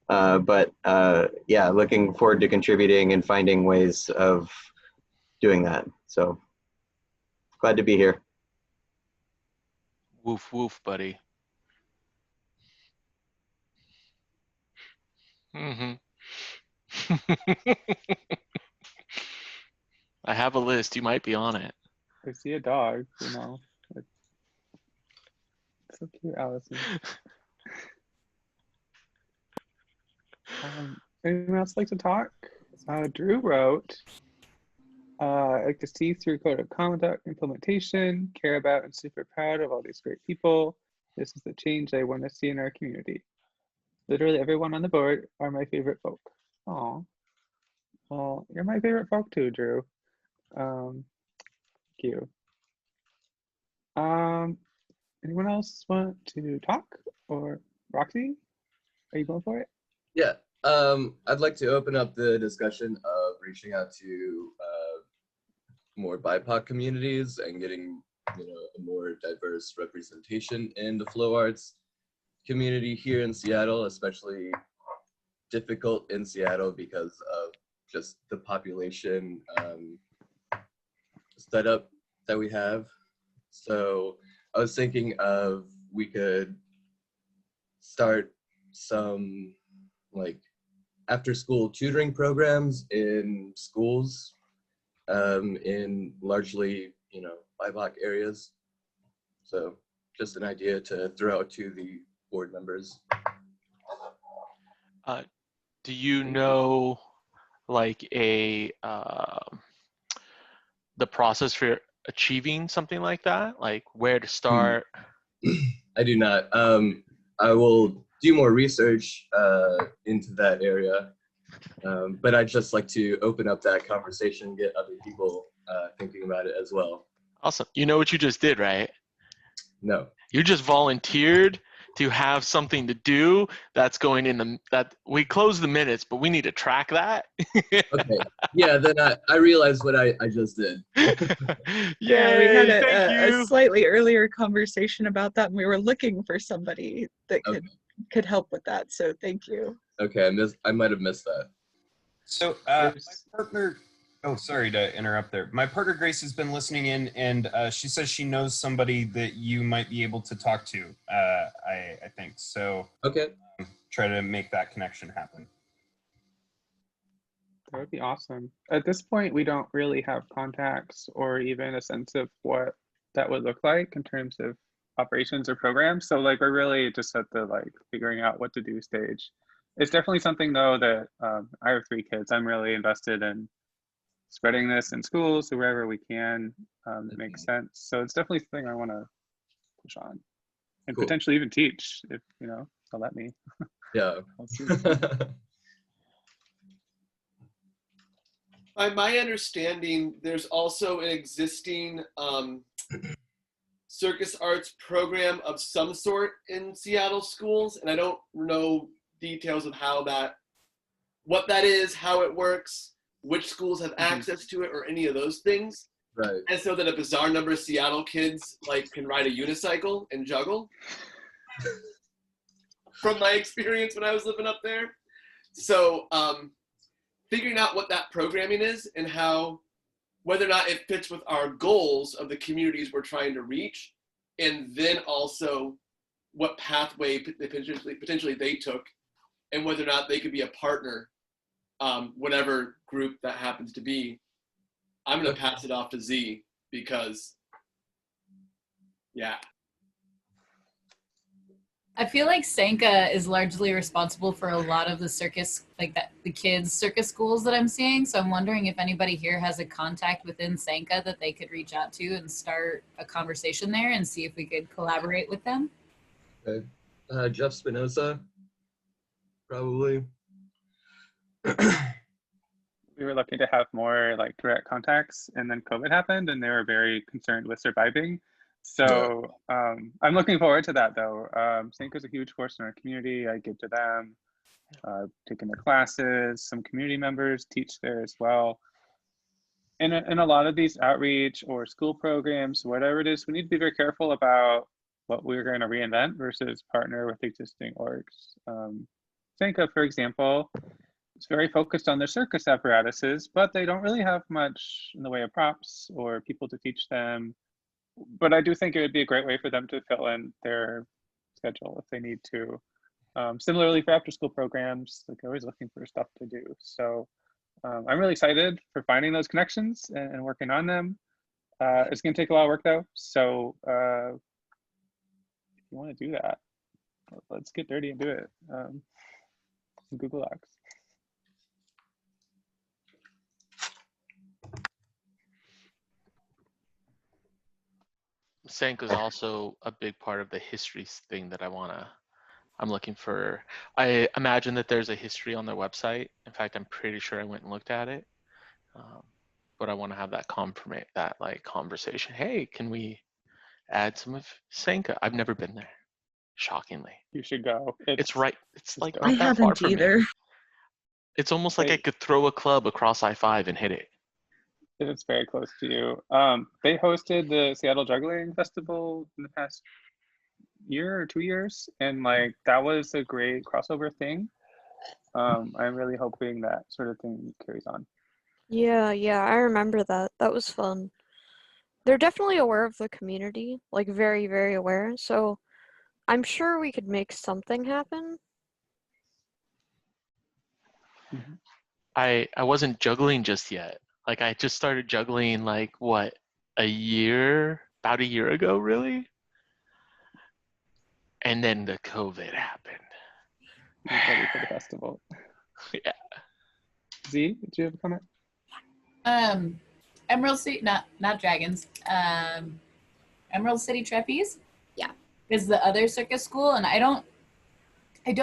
Yeah, looking forward to contributing and finding ways of doing that. So glad to be here. Woof, woof, buddy. Mm-hmm. I have a list. You might be on it. I see a dog, you know. It's so cute, Allison. Anyone else like to talk? Drew wrote, I like to see through code of conduct implementation, care about and super proud of all these great people. This is the change I want to see in our community. Literally everyone on the board are my favorite folk. Aw. Well, you're my favorite folk too, Drew. Thank you. Anyone else want to talk? Or Roxy, are you going for it? Yeah, I'd like to open up the discussion of reaching out to more BIPOC communities and getting, you know, a more diverse representation in the flow arts community here in Seattle, especially difficult in Seattle because of just the population setup that we have. So I was thinking of we could start some like after school tutoring programs in schools in largely, you know, BIPOC areas. So just an idea to throw out to the board members. Do you know like the process for achieving something like that? Like where to start? I do not. I will do more research into that area, but I'd just like to open up that conversation, get other people thinking about it as well. Awesome. You know what you just did, right? No. You just volunteered to have something to do that's going in the, that we close the minutes, but we need to track that. Okay. Yeah, then I realized what I just did. Yeah, we had a slightly earlier conversation about that, and we were looking for somebody that could help with that. So thank you. Okay, I might have missed that. So my partner, oh, sorry to interrupt there. My partner Grace has been listening in, and she says she knows somebody that you might be able to talk to. I think so. Okay. Try to make that connection happen. That would be awesome. At this point, we don't really have contacts or even a sense of what that would look like in terms of operations or programs. So like we're really just at the like figuring out what to do stage. It's definitely something though that I have 3 kids. I'm really invested in spreading this in schools so wherever we can. It makes sense. So it's definitely something I want to push on and potentially even teach if, you know, they'll let me. Yeah. By my understanding, there's also an existing circus arts program of some sort in Seattle schools, and I don't know details of how that, what that is, how it works, which schools have access to it, or any of those things. Right. And so that a bizarre number of Seattle kids like can ride a unicycle and juggle. From my experience when I was living up there. So figuring out what that programming is and how, whether or not it fits with our goals of the communities we're trying to reach, and then also what pathway potentially they took, and whether or not they could be a partner, whatever group that happens to be. I'm gonna pass it off to Z because, yeah. I feel like Sanka is largely responsible for a lot of the circus, like that, the kids' circus schools that I'm seeing. So I'm wondering if anybody here has a contact within Sanka that they could reach out to and start a conversation there and see if we could collaborate with them. Okay. Jeff Spinoza, probably. We were lucky to have more like direct contacts, and then COVID happened and they were very concerned with surviving. So I'm looking forward to that though. Sanka's a huge force in our community. I give to them, taking their classes, some community members teach there as well. In a lot of these outreach or school programs, whatever it is, we need to be very careful about what we're going to reinvent versus partner with existing orgs. Sanka, for example, is very focused on their circus apparatuses, but they don't really have much in the way of props or people to teach them. But I do think it would be a great way for them to fill in their schedule if they need to. Similarly for after school programs, like always looking for stuff to do. So I'm really excited for finding those connections and working on them. It's gonna take a lot of work though. So if you wanna do that, let's get dirty and do it. Google Docs. Sanka is also a big part of the history thing that I'm looking for. I imagine that there's a history on their website. In fact, I'm pretty sure I went and looked at it. But I want to have that conversation. Hey, can we add some of Sanka? I've never been there, shockingly. You should go. It's right. It's like I not that far haven't from either. me. It's almost like I could throw a club across I-5 and hit it. It's very close to you. They hosted the Seattle Juggling Festival in the past year or 2 years, and like that was a great crossover thing. I'm really hoping that sort of thing carries on. Yeah, I remember that. That was fun. They're definitely aware of the community, like very, very aware. So I'm sure we could make something happen. I wasn't juggling just yet. Like I just started juggling like what, about a year ago, really? And then the COVID happened. He's ready for the festival. Yeah. Z, did you have a comment? Emerald City, not dragons. Emerald City Trapeze. Yeah. Is the other circus school, and I don't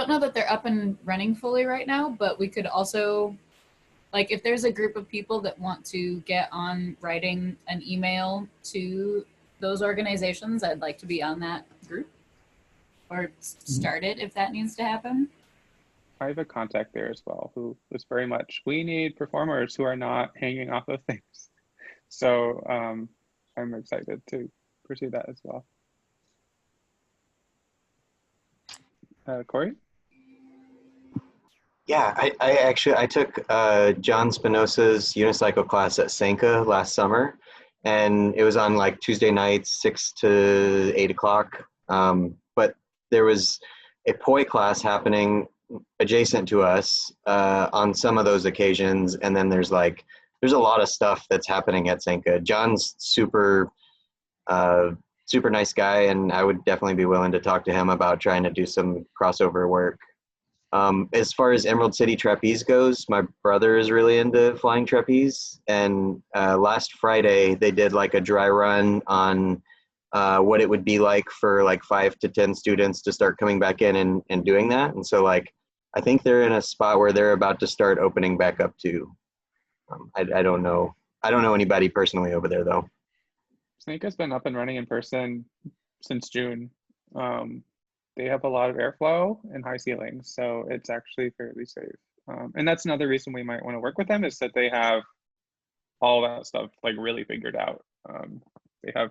know that they're up and running fully right now, but we could also, like, if there's a group of people that want to get on writing an email to those organizations, I'd like to be on that group or start it if that needs to happen. I have a contact there as well who was very much, we need performers who are not hanging off of things. So I'm excited to pursue that as well. Corey? Yeah, I took John Spinoza's unicycle class at Sanka last summer, and it was on like Tuesday nights, 6 to 8 o'clock. But there was a poi class happening adjacent to us on some of those occasions, and then there's a lot of stuff that's happening at Sanka. John's super nice guy, and I would definitely be willing to talk to him about trying to do some crossover work. As far as Emerald City Trapeze goes, my brother is really into flying trapeze, and last Friday they did like a dry run on what it would be like for like 5 to 10 students to start coming back in and doing that. And so like I think they're in a spot where they're about to start opening back up too. I don't know anybody personally over there though. Sanka's been up and running in person since June. They have a lot of airflow and high ceilings, so it's actually fairly safe. And that's another reason we might want to work with them, is that they have all that stuff like really figured out. They have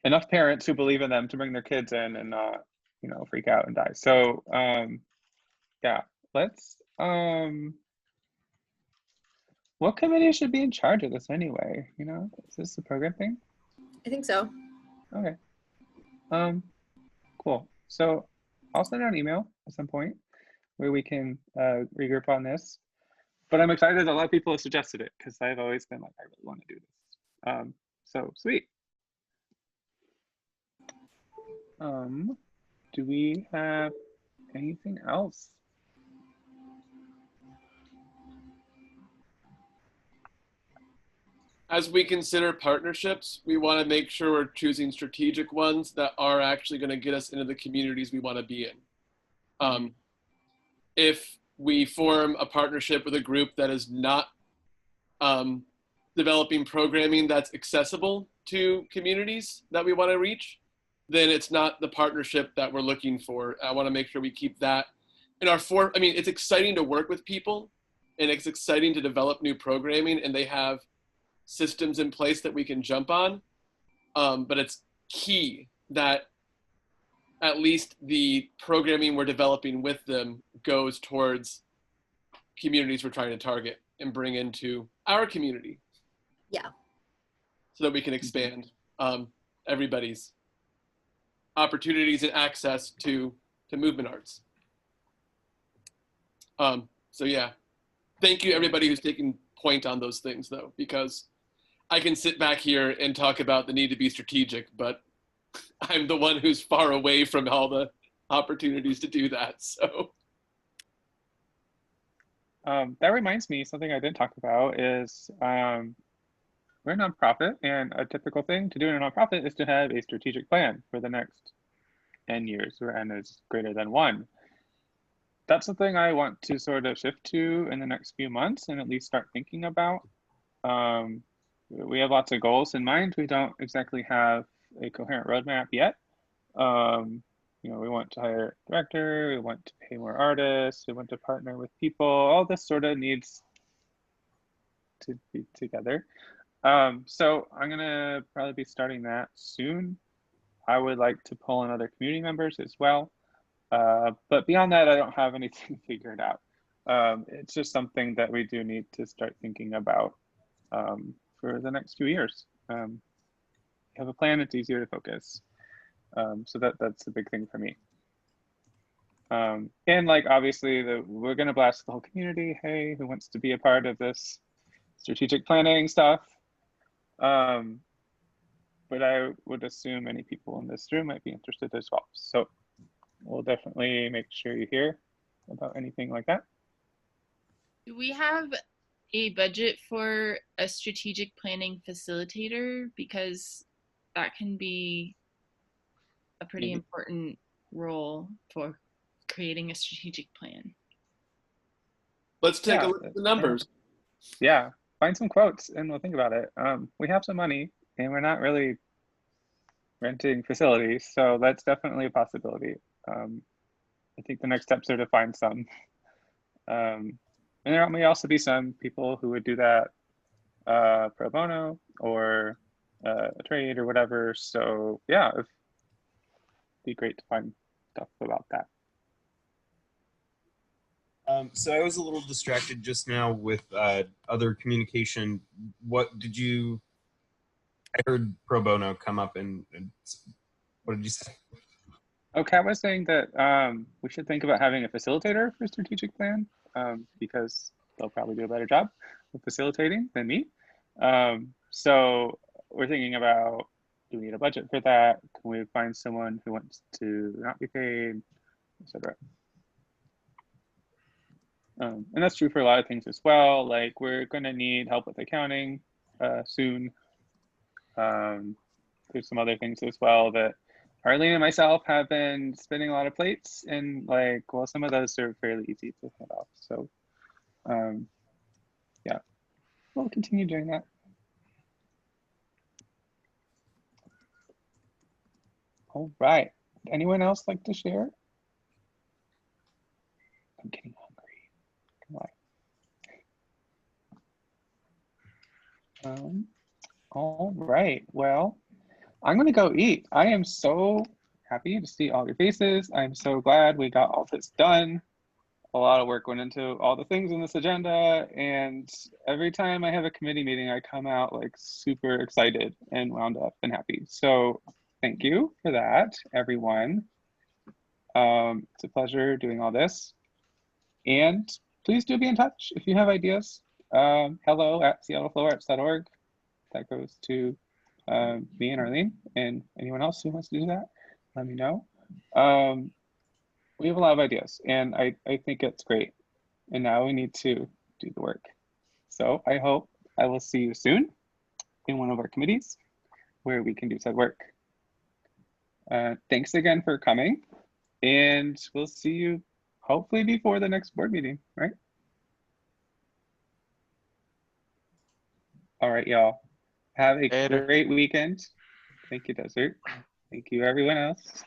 enough parents who believe in them to bring their kids in and not, freak out and die. So yeah, let's what committee should be in charge of this anyway? Is this the program thing? I think so. Okay. Cool. So I'll send out an email at some point where we can regroup on this. But I'm excited that a lot of people have suggested it because I've always been like, I really want to do this. So sweet. Do we have anything else? As we consider partnerships, we want to make sure we're choosing strategic ones that are actually going to get us into the communities we want to be in. If we form a partnership with a group that is not developing programming that's accessible to communities that we want to reach, then it's not the partnership that we're looking for. I want to make sure we keep that in our form. I mean, it's exciting to work with people, and it's exciting to develop new programming, and they have systems in place that we can jump on. But it's key that at least the programming we're developing with them goes towards communities we're trying to target and bring into our community. Yeah. So that we can expand everybody's opportunities and access to movement arts. So yeah, thank you everybody who's taking point on those things though, because I can sit back here and talk about the need to be strategic, but I'm the one who's far away from all the opportunities to do that, so. That reminds me, something I didn't talk about is we're a nonprofit, and a typical thing to do in a nonprofit is to have a strategic plan for the next N years, where N is greater than 1. That's something I want to sort of shift to in the next few months and at least start thinking about. We have lots of goals in mind. We don't exactly have a coherent roadmap yet. We want to hire a director, we want to pay more artists, we want to partner with people. All this sort of needs to be together. So I'm gonna probably be starting that soon. I would like to pull in other community members as well. But beyond that, I don't have anything figured out. It's just something that we do need to start thinking about for the next few years. Have a plan, it's easier to focus. So that's a big thing for me. And like, obviously, we're gonna blast the whole community. Hey, who wants to be a part of this strategic planning stuff? But I would assume many people in this room might be interested as well. So we'll definitely make sure you hear about anything like that. Do we have a budget for a strategic planning facilitator? Because that can be a pretty important role for creating a strategic plan. Let's take a look at the numbers. Yeah, find some quotes and we'll think about it. We have some money and we're not really renting facilities, so that's definitely a possibility. I think the next steps are to find some. And there may also be some people who would do that pro bono or a trade or whatever. So yeah, it'd be great to find stuff about that. So I was a little distracted just now with other communication. What did you? I heard pro bono come up, and what did you say? Oh, Kat was saying that we should think about having a facilitator for strategic plan because they'll probably do a better job of facilitating than me. So we're thinking about, do we need a budget for that? Can we find someone who wants to not be paid, etc. And that's true for a lot of things as well. Like, we're going to need help with accounting soon. There's some other things as well that Arlene and myself have been spinning a lot of plates, and like, well, some of those are fairly easy to head off. So yeah, we'll continue doing that. All right, anyone else like to share? I'm getting hungry. All right, well, I'm gonna go eat. I am so happy to see all your faces. I'm so glad we got all this done. A lot of work went into all the things in this agenda, and every time I have a committee meeting, I come out like super excited and wound up and happy. So thank you for that, everyone. It's a pleasure doing all this. And please do be in touch if you have ideas. hello@seattleflowarts.org. That goes to me and Arlene and anyone else who wants to do that. Let me know. We have a lot of ideas and I think it's great. And now we need to do the work. So I hope I will see you soon in one of our committees where we can do said work. Thanks again for coming, and we'll see you hopefully before the next board meeting, right? All right, y'all. Have a great weekend. Thank you, Desert. Thank you, everyone else.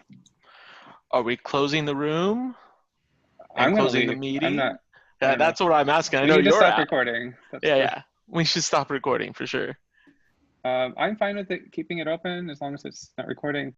Are we closing the room? I'm closing the leave. meeting? I'm not. Yeah, that's what I'm asking. I know need to you're stop out. recording. Yeah. We should stop recording for sure. I'm fine with it, keeping it open as long as it's not recording.